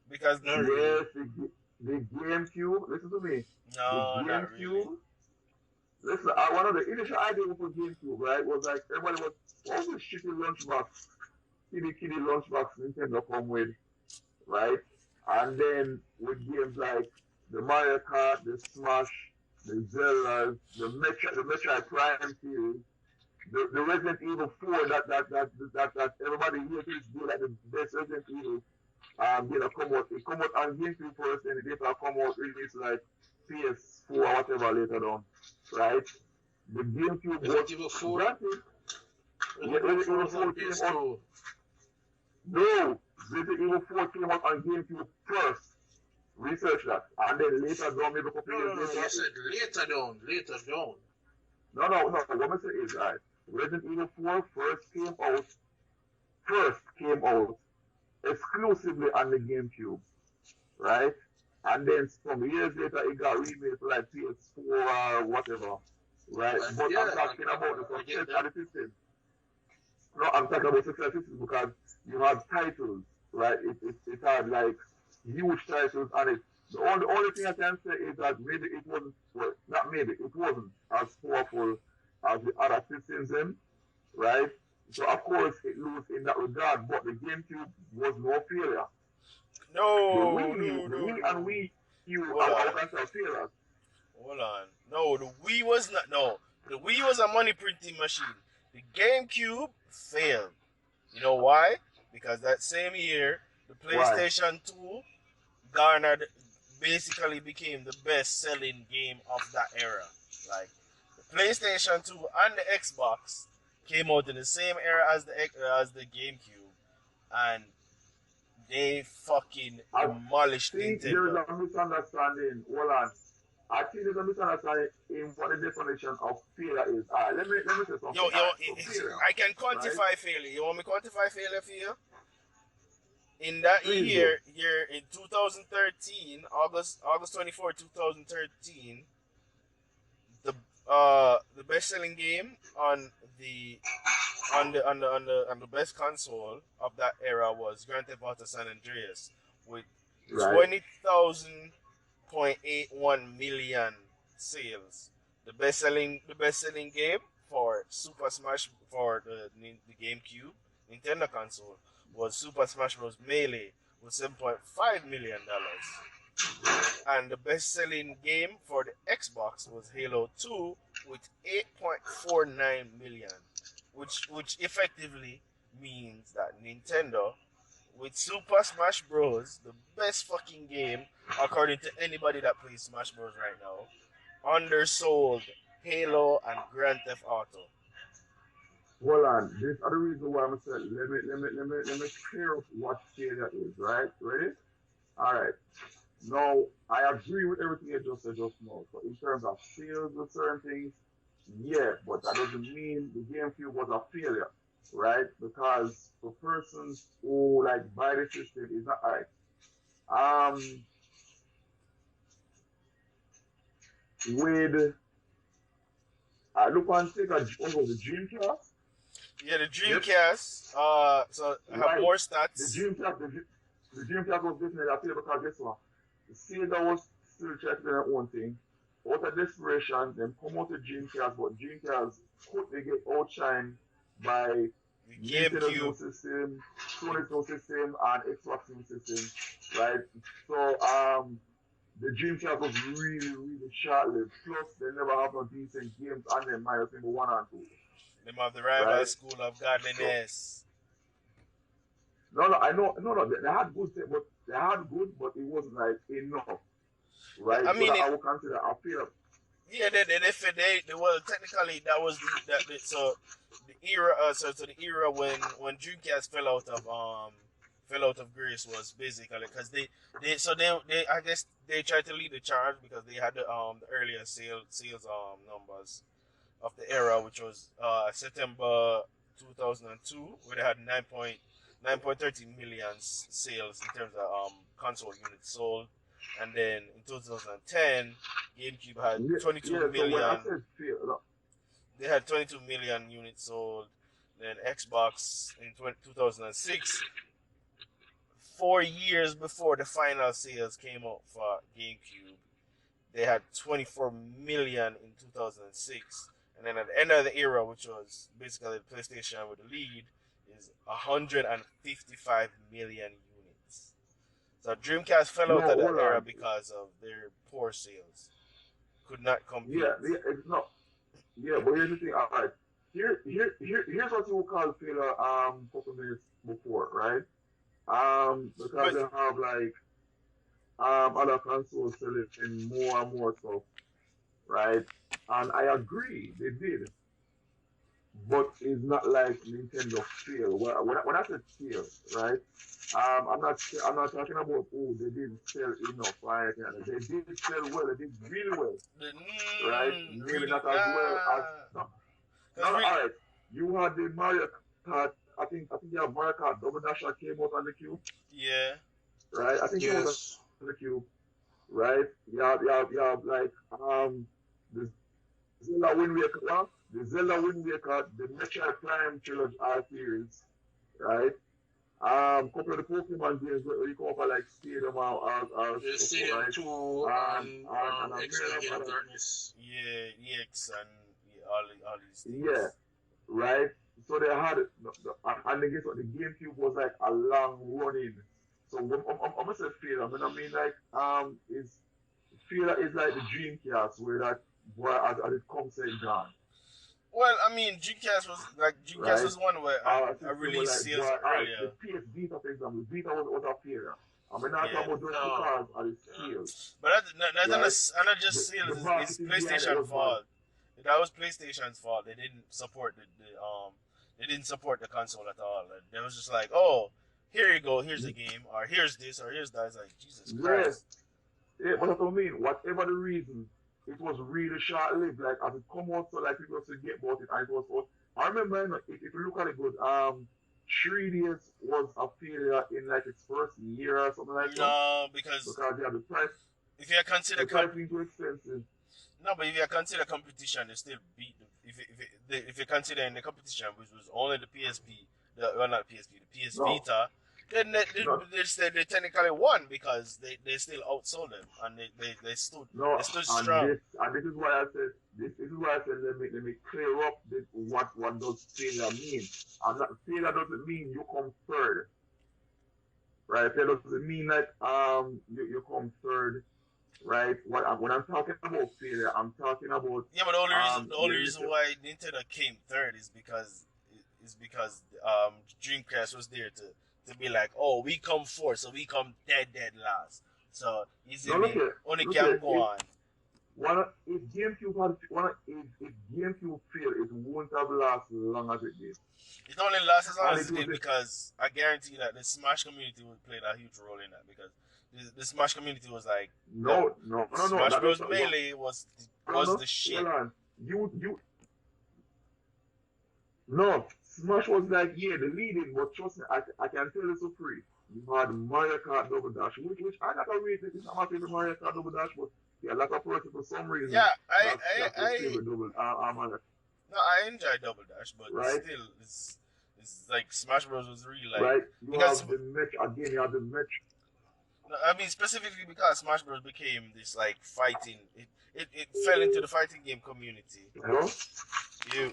because Not really. Yes, the GameCube. Listen to me. The no, not really. GameCube. Listen, one of the initial ideas for GameCube, right, was like everybody was, what was the shitty lunchbox, kitty lunchbox Nintendo come with, right? And then with games like the Mario Kart, the Smash, the Zelda, the Metroid Prime series, the Resident Evil 4 that everybody here thinks is like the best Resident Evil come out. It come out on GameCube first, and it later come out release like PS4 or whatever later on, right? The GameCube was Resident Evil 4? granted. Resident Evil Resident 4 Evil was on 4 came out. PS2. No, Resident Evil 4 came out on GameCube first. Research that, and then later on, maybe a couple No, years no, no. later. You said later down. Later down. No. What I'm saying is that Resident Evil 4 first came out exclusively on the GameCube, right? And then some years later, it got remade for like PS4 or whatever, right? But Yeah, I'm talking about the I get success that. of the system. No, I'm talking about success of the system because you have titles, right? It had like huge titles on it. The only thing I can say is that maybe it wasn't, well, not maybe, it wasn't as powerful as the other systems in, right? So of course it lose in that regard, but the GameCube was no failure. The No, Wii U, no, the no, Wii and no. Wii U Hold are on, considered failures. hold on. No, the Wii was not. No, the Wii was a money printing machine. The GameCube failed. You know why? Because that same year, the Why? PlayStation 2 garnered, basically became the best selling game of that era. Like, the PlayStation 2 and the Xbox came out in the same era as the GameCube, and they fucking I demolished think there is Nintendo. a misunderstanding. Hold on. I think there's a misunderstanding in what the definition of failure is. Let me say something. Yo, So failure, I can right? quantify failure. You want me to quantify failure for you? In that Please do. year in 2013, August 24, 2013, the best selling game on the best console of that era was Grand Theft Auto San Andreas with Right? 20,000.81 million sales. The best selling game for Super Smash for the GameCube Nintendo console was Super Smash Bros. Melee with $7.5 million, and the best-selling game for the Xbox was Halo 2 with 8.49 million, which effectively means that Nintendo with Super Smash Bros, the best fucking game according to anybody that plays Smash Bros right now, undersold Halo and Grand Theft Auto. Hold on. This other reason why I'm saying let me clear up what failure is, right? Ready? Alright. Now I agree with everything you just said just now. So in terms of sales of certain things, yeah, but that doesn't mean the GameCube was a failure, right? Because for persons who like buy the system is not alright. Um, with I look on take a the Dreamcast, Yeah, the Yep. Dreamcast. So I have right? more The stats. Dreamcast, the Dreamcast was definitely a failure because guess what? The Sega was still trying to do their own thing. Out of desperation, then come out with Dreamcast, but Dreamcast quickly get outshined by The Nintendo's new GameCube. system, Sony's new system, and Xbox new system, right? So the Dreamcast was really short-lived. Plus, they never have no decent games on them, minus number one and two, Them of the rival right? school of So godliness. no, I know, no, they had good, but they had good, but it wasn't like enough, right? I So mean, that I would consider a failure. yeah, they well technically that was so the era so the era when Dreamcast fell out of grace was basically because they I guess they tried to lead the charge because they had the earlier sales numbers of the era, which was September 2002, where they had 9.30 million sales in terms of console units sold, and then in 2010, GameCube had Yeah, 22 yeah. So when I million. said failure, they had 22 million units sold. Then Xbox in 2006, 4 years before the final sales came out for GameCube, they had 24 million in 2006. And then at the end of the era, which was basically the PlayStation with the lead, is 155 million units. So Dreamcast fell No, out of the hold era on. because of their poor sales. Could not compete. Yeah, it's not. Yeah, but here's the thing. All right, here's what you would call failure. Couple minutes before, right? Because But they have like other consoles selling more and more stuff, right? And I agree, they did, but it's not like Nintendo fail. When I said fail, right? I'm not talking about oh they didn't sell enough, right? They did sell well, they did really well, right? Maybe really, not as well as no, because all really, right. You had the Mario Kart. I think you have Mario Kart Double Dash that came out on the Cube, yeah, right? I think it was Yes. on the Cube, right? You have like the Zelda Wind Waker, the Zelda Wind Waker, the Metroid Prime trilogy R series, right? Couple of the Pokemon games where you come up with like Stadium or The stuff, Stadium right? 2 and And a X Men myriad of Gate of other, Darkness. yeah, EX and yeah, all these yeah, things. right? So they had and guess what? The GameCube was like a long running. So I'm gonna say failure. I mean like is failure is like the Dreamcast where that boy as it comes and gone, Well, I mean, Dreamcast right? was one where Our I system was released like sales boy, all right, the earlier. PS Vita for example, Vita was a failure. I mean not Yeah, talking about just No. because of the Yeah. sales, but right? not just The sales. It's marketing behind it PlayStation was bad. fault. That was PlayStation's fault. They didn't support they didn't support the console at all. And they was just like, oh, here you go, here's a game, or here's this, or here's that. It's like Jesus Yeah, Christ. yeah, but that's what I mean. Whatever the reason, it was really short lived. Like as it come out, so like people forget about it, and it was. I remember if you look at it good, 3DS was a failure in like its first year or something like that No, because because yeah, if you consider the price being too expensive. no, but if you consider competition, they still beat them. If you consider in the competition, which was only the PSP, well not PSP, the PS No, Vita, then no, they technically won because they still outsold them and no, they stood and strong. this is why I said this is why I said let me clear up what does failure mean. And that failure doesn't mean you come third, right? Failure doesn't mean like you come third, right? When I'm talking about failure, I'm talking about Yeah, but the only yeah, reason listen, why Nintendo came third is because Dreamcast was there to be like, oh, we come fourth, so we come dead last. So you see no me only can go if on. if GameCube had if GameCube failed, it wouldn't have lasted as long as it did, It only lasts as long and as it it was did because I guarantee that the Smash community would play a huge role in that because the Smash community was like, yo, no, Smash that is Bros. not what. Melee No, was no, the shit. hold on. You no, Smash was like yeah, the leading, but trust me, I can tell you so free. You had Mario Kart Double Dash, which I got a reason. It's not my favorite Mario Kart Double Dash, but yeah, like a person for some reason, Yeah, that's his favorite double Mario, no, I enjoy Double Dash, but right? still, it's like Smash Bros. Was really like Right? You because have the match again. You have the match. no, I mean specifically because Smash Bros. Became this like fighting. It fell into the fighting game community. Hello? You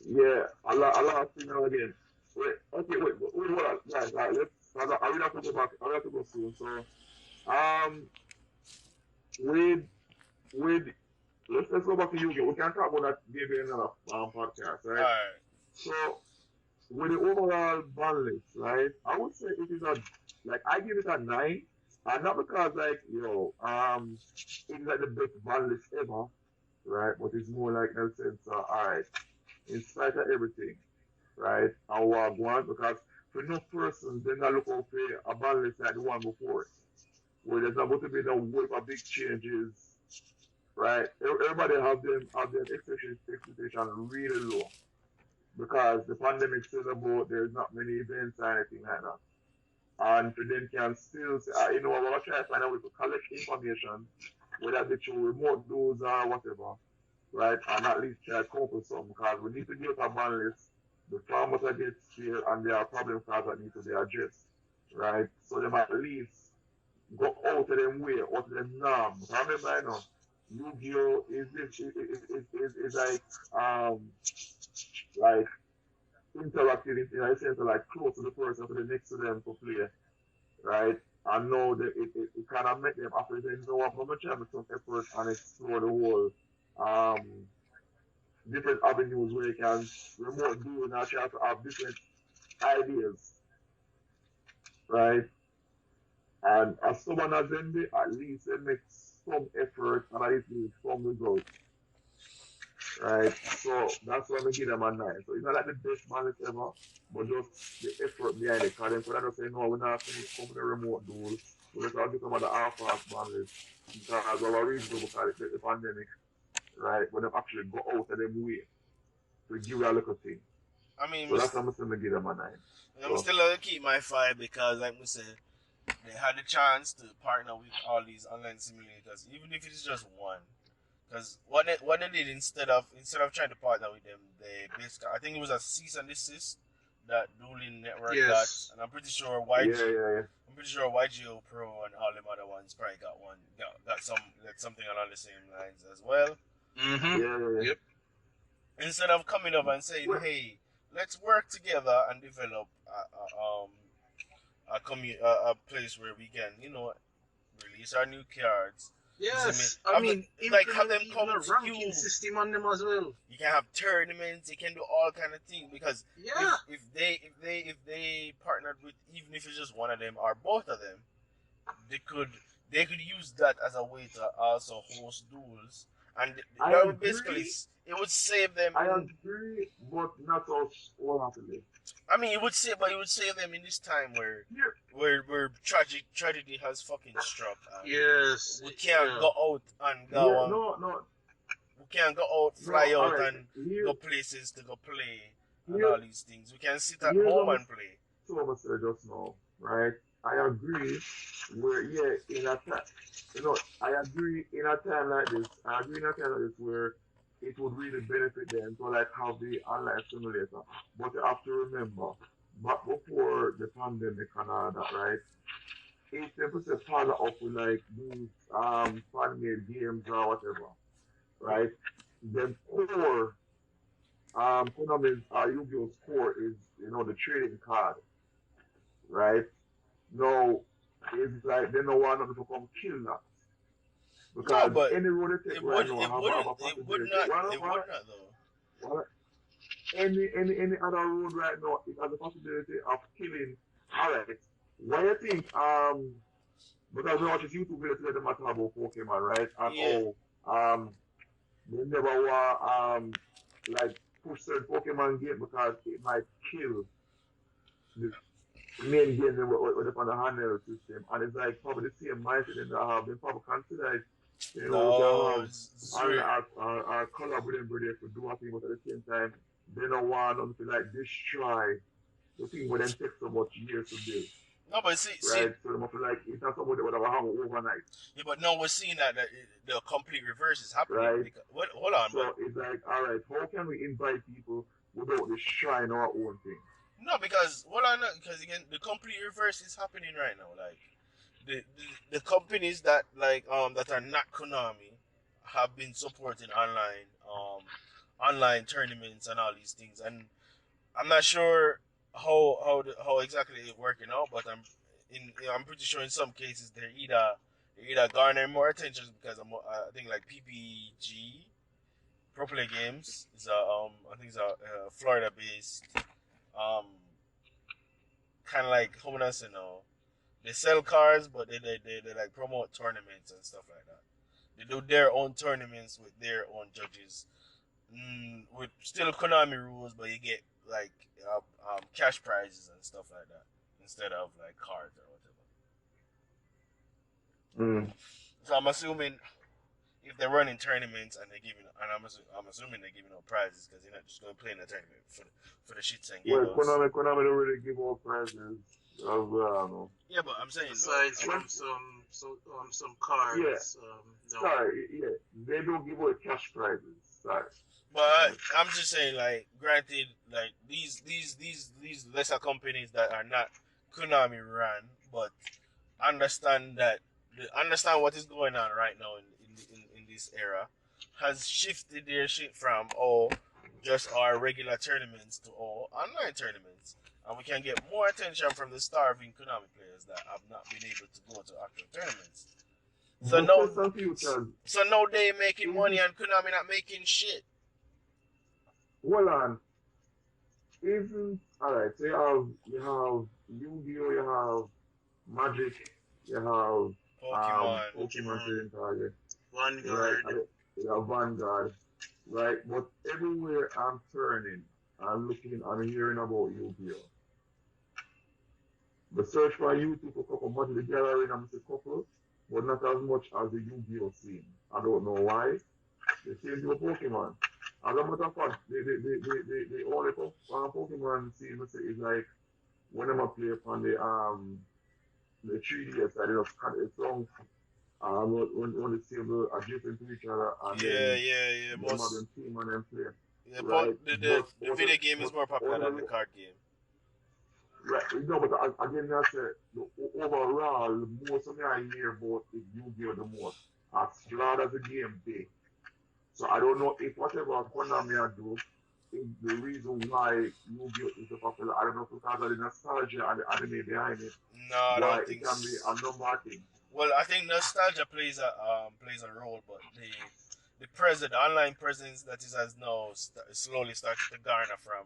Yeah, a lot of things again. Wait, okay, wait, hold on, guys. Let's. I will have to go back. I will have to go soon. So, um, with with let's go back to Yu-Gi-Oh. We can talk about that maybe in another podcast, all right? right? So, with the overall ban list, right? I would say it is a like I give it a 9, and not because like it's like the best ban list ever, right? But it's more like in a sense, all right, in spite of everything, right? I will one because for no person, they're not looking for a ban list like the one before it, where there's not going to be no wave of big changes, right? Everybody have them expectation really low because the pandemic still about there's not many events or anything like that. And for them can still say, we're gonna try to find a way to collect information, whether they through remote those or whatever, right? And at least try to cope with something because we need to get a ban list. The farmers are get scared and there are problem cards that need to be addressed, right? So them at least go out of them way, out of them norm. Remember, I know, Yu-Gi-Oh is like interactive in a sense of like close to the person for the next to them to play, right? I know that it kind of make them after they know I'm gonna try to some effort and explore the whole um different avenues where you can remote do and try to have different ideas, right? And as someone as them, they at least they make some effort and at least give some results, right? So that's why I give them a 9. So it's not like the best balance ever, but just the effort behind it. Because then could I just say, no, we're not finished come with the remote duel. We're just going to get some of the half-ass balance because of a reasonable because it's the pandemic, right? But them actually go out of them way to give you a little thing. I mean, So that's why I'm going to give them a 9. I'm So, still gonna keep my 5 because, like we said, they had the chance to partner with all these online simulators, even if it's just one. Because what they did instead of trying to partner with them, they basically, I think it was a cease and desist that Dueling Network got, Yes. and I'm pretty sure yeah, yeah, yeah. I'm pretty sure YGO Pro and all them other ones probably got something along the same lines as well. Mm-hmm. Yeah, yeah, yeah. Yep. Instead of coming up and saying, Well, "Hey, let's work together and develop a place where we can, release our new cards. Yes. I Have mean, have them implement come even a to you. ranking system on them as well. You can have tournaments. You can do all kind of things because Yeah. if they partnered with, even if it's just one of them or both of them, they could they could use that as a way to also host duels, and I that would basically agree. it would save them I in. agree, but not so wholeheartedly. I mean, it would save them in this time where Here, tragedy has fucking struck, and Yes. we can't Yeah. go out and here, no, no, we can't go out, no. fly All out, right. and go places to go play and Here, all these things. We can sit at here's home what and play. I'm say just now, right? I agree. Where yeah, in a time, I agree in a time like this. I agree in a time like this where it would really benefit them to like have the online simulator. But you have to remember, but before the pandemic and all that, right? If they put a partner up with like these fan made games or whatever, right? Then core Konami's Yu-Gi-Oh's core is the trading card, right? No, it's like they don't want them to come kill that No, because but any road they take right now have a it would possibility. not Why it would not though. why any other road right now it has a possibility of killing. All right, why you think because we watch this YouTube video today them talk about Pokemon, right? And Yeah. they never want like push certain Pokemon game because it might kill the main game with on the handheld system. And it's like probably the same mindset that they have. They probably consider it, we can No, have our collaborating with them to do a thing, but at the same time, they don't want them to like destroy the thing where them take so much years to build. no, but see, Right? So they must feel like it's not something that would have happened overnight. yeah, but no, we're seeing that the complete reverse is happening. Right? Because, hold on, but So it's like, all right, how can we invite people without destroying our own thing? no, because hold on, because again, the complete reverse is happening right now. Like the companies that that are not Konami have been supporting online tournaments and all these things, and I'm not sure how exactly it's working out, but I'm pretty sure in some cases they're either garnering more attention because I think like PPG Pro Play Games is I think it's a Florida based um kind of like how would I say no, they sell cars but they like promote tournaments and stuff like that. They do their own tournaments with their own judges, with still Konami rules, but you get like cash prizes and stuff like that instead of like cards or whatever. Mm. So I'm assuming if they're running tournaments and they're giving, and I'm assuming they're giving out prizes because they're not just going to play in a tournament for the shits and Well, giggles. Konami don't really give out prizes as well, no. Yeah, but I'm saying Aside no. from some cards. Yeah. No. Sorry, yeah, they don't give away cash prizes. Right. But Right. I'm just saying, like, granted, like these lesser companies that are not Konami run, but understand that understand what is going on right now in this era, has shifted their shit from just our regular tournaments to all online tournaments, and we can get more attention from the starving Konami players that have not been able to go to actual tournaments. So But now, question for you, Charles. so now they making Is money it, and Konami not making shit. hold on, isn't, alright, so you have Yu-Gi-Oh, you have Magic, you have Pokemon. Pokemon Pokemon, trading card, right? Vanguard. You have Vanguard, right? But everywhere I'm turning, I'm looking, I'm hearing about Yu-Gi-Oh. The search for YouTube for a couple months, the gallery, I'm a couple, but not as much as the Yu-Gi-Oh scene. I don't know why. The same with Pokemon. As a matter of fact, the only Pokemon scene is like when I'm a play upon the 3DS side, it just cut its song when the same adjacent to each other and Yeah, then yeah, yeah. them have Most them team and them play. yeah, Right? the video game is more But popular than the card game. right, no, but again, I say overall, most of me I hear about is Yu-Gi-Oh the most. As flawed as the game be. So I don't know if whatever Konami I do is the reason why Yu-Gi-Oh is so popular. I don't know if it's because of the nostalgia and the anime behind it. No, I Why don't it think. can be a number of things. Well, I think nostalgia plays a role, but the online presence that is has now slowly started to garner from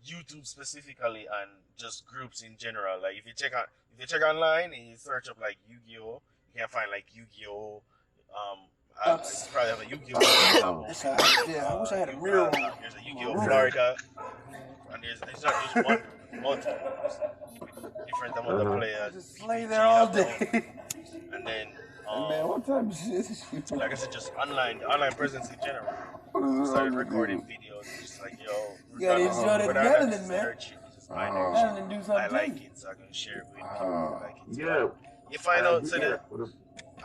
YouTube specifically and just groups in general. Like if you check online and you search up like Yu-Gi-Oh, you can find like Yu-Gi-Oh. It's probably have a Yu-Gi-Oh Florida That's movie. how I feel. I wish I had a mirror on There's a my Yu-Gi-Oh roof. Florida, and there's not just one group, there's multiple groups with different amount of Uh-huh. I players. just lay PPG there all have their own day. group, and then Hey man, what type of shit is you like I said, just online presence in general. What People is wrong started with recording you? videos, just like yo, You gotta regardless enjoy that whether or not this melanin, is man. nerd shit, this is my nerd shit. Melanin do I something to like you. it, so I can share it with people who like it too. Yeah, You find I out, agree. so Yeah, that but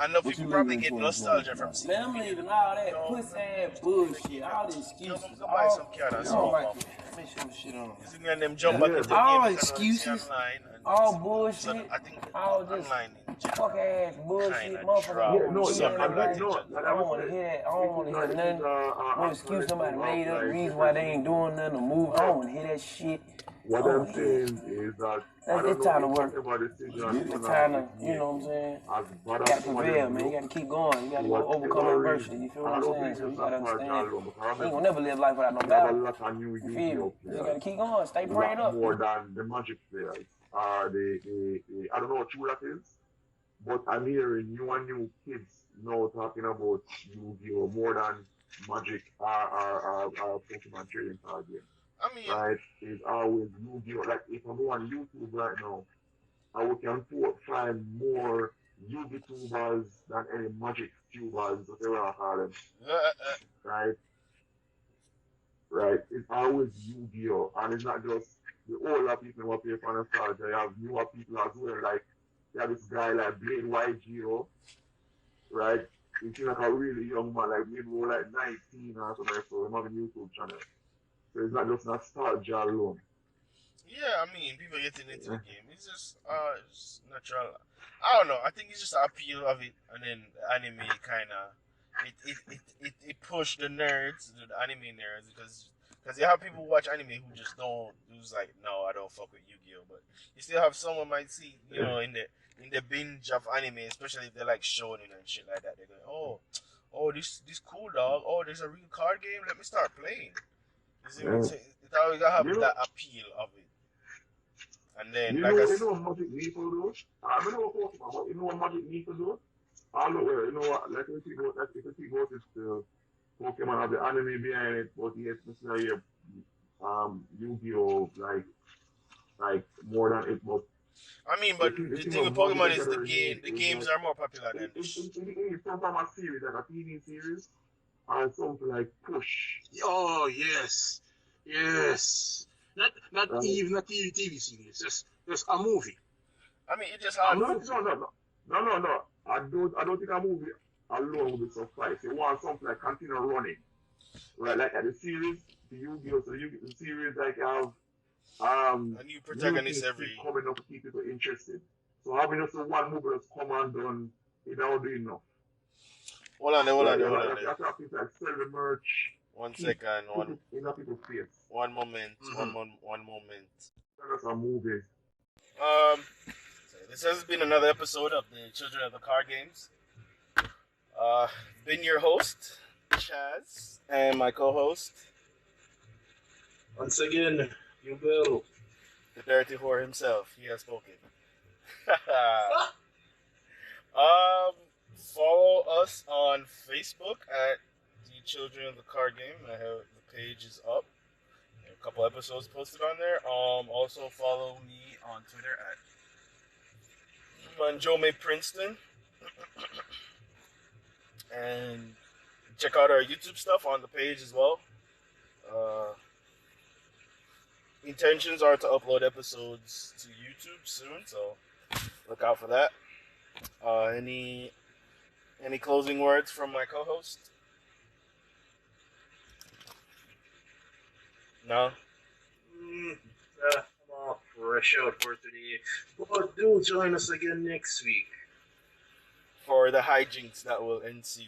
I know What people you probably leaving get in nostalgia 2020? from seeing Man, the I'm video. leaving all Yo, that pussy ass used to play the bullshit, game. all the Yo, excuses. go buy some can and You don't smoke like off. it. Make sure the shit on. You see me and them jump Yeah. back into the All game because of what you see excuses, online. And all so bullshit, I think all just online in fuck general ass bullshit. kind of Motherfucker draw yeah, don't no, want to yeah, hear some nothing level of agree. like No, attention to like I I it. was don't want to saying, hear that. I don't want to hear it is nothing. No a excuse collective somebody of made up. like Reason why different they ain't people. doing nothing to move. I don't want to hear that shit. I What don't I'm want to hear it. saying is that I don't It's know time to if work. whatever decision It's Konami time to, is you know what I'm making, saying? as bad You as gotta some of prevail, them man. You look, gotta keep going. You for gotta go overcome whatever adversity. reason, You feel and what I I'm don't saying? think So it's you just gotta nostalgia understand. alone, because You ain't remember, gonna never live life without no we have a battle. lot of new You feel me? Yu-Gi-Oh So you players, gotta keep going. Stay a prayed lot up. more than the Magic players. I don't know what true that is, but I'm hearing new kids now talking about Yu-Gi-Oh more than Magic or Pokemon trading card game. I mean, Right? It's always Yu-Gi-Oh. Like if I go on YouTube right now, I can find more Yu-Gi tubers than any Magic tubers, whatever I call them. Right? Right? It's always Yu-Gi-Oh, and it's not just the older people who play for nostalgia. You have newer people as well. Like you have this guy like Blade YGO, right? He seems like a really young man, like maybe more like 19 or something. So he have a YouTube channel. So it's not just nostalgia alone. yeah, I mean, people getting into Yeah. the game. It's natural. I don't know. I think it's just the appeal of it, and then the anime kind of it pushed the nerds, the anime nerds, because you have people who watch anime who just don't, who's like, no, I don't fuck with Yu-Gi-Oh, but you still have someone might see, you know, in the binge of anime, especially if they like shonen and shit like that. They're going, oh, this cool dog. Oh, there's a real card game. Let me start playing. You see me? Yeah. So it always gotta have You know, that appeal of it. And then, you know what Magic people do? I don't know what Pokemon, but you know what Magic people do? I don't know where, you know what, like if you go, it's the Pokemon have the anime behind it, but yet necessarily Yu-Gi-Oh like more than it, but I mean, the but thing, the the thing thing of with Magic Pokemon the is the Gathering is games that are more popular than it is some from a series, like a TV series, and something like Push, Oh yes, yes. Not right? even a TV series. Just a movie. I mean, it just A have. No, movie. no, no, no, no, no, no. I don't think a movie alone would suffice. You want something like continue running. right? Like at the series, the Yu-Gi-Oh! So the series like have A new new protagonist things keep every. coming up to keep people interested. So having just one movie that's come and done, it don't do enough. Hold on Right? there, You hold have, on you there. have to have people like sell the merch, One keep second, put it in people's face. one moment, Mm-hmm. one moment. That's a movie. So this has been another episode of the Children of the Card Games. Uh, been your host, Chaz, and my co-host, Once again, you will. the Dirty Whore himself. He has spoken. Follow us on Facebook at the Children of the Card Game. I have the page is up. A couple episodes posted on there. Also follow me on Twitter at Manjome Princeton, and check out our YouTube stuff on the page as well. Uh, Intentions are to upload episodes to YouTube soon, so look out for that. Any closing words from my co-host? No. I'm all fresh out for today. But do join us again next week. For the hijinks that will ensue.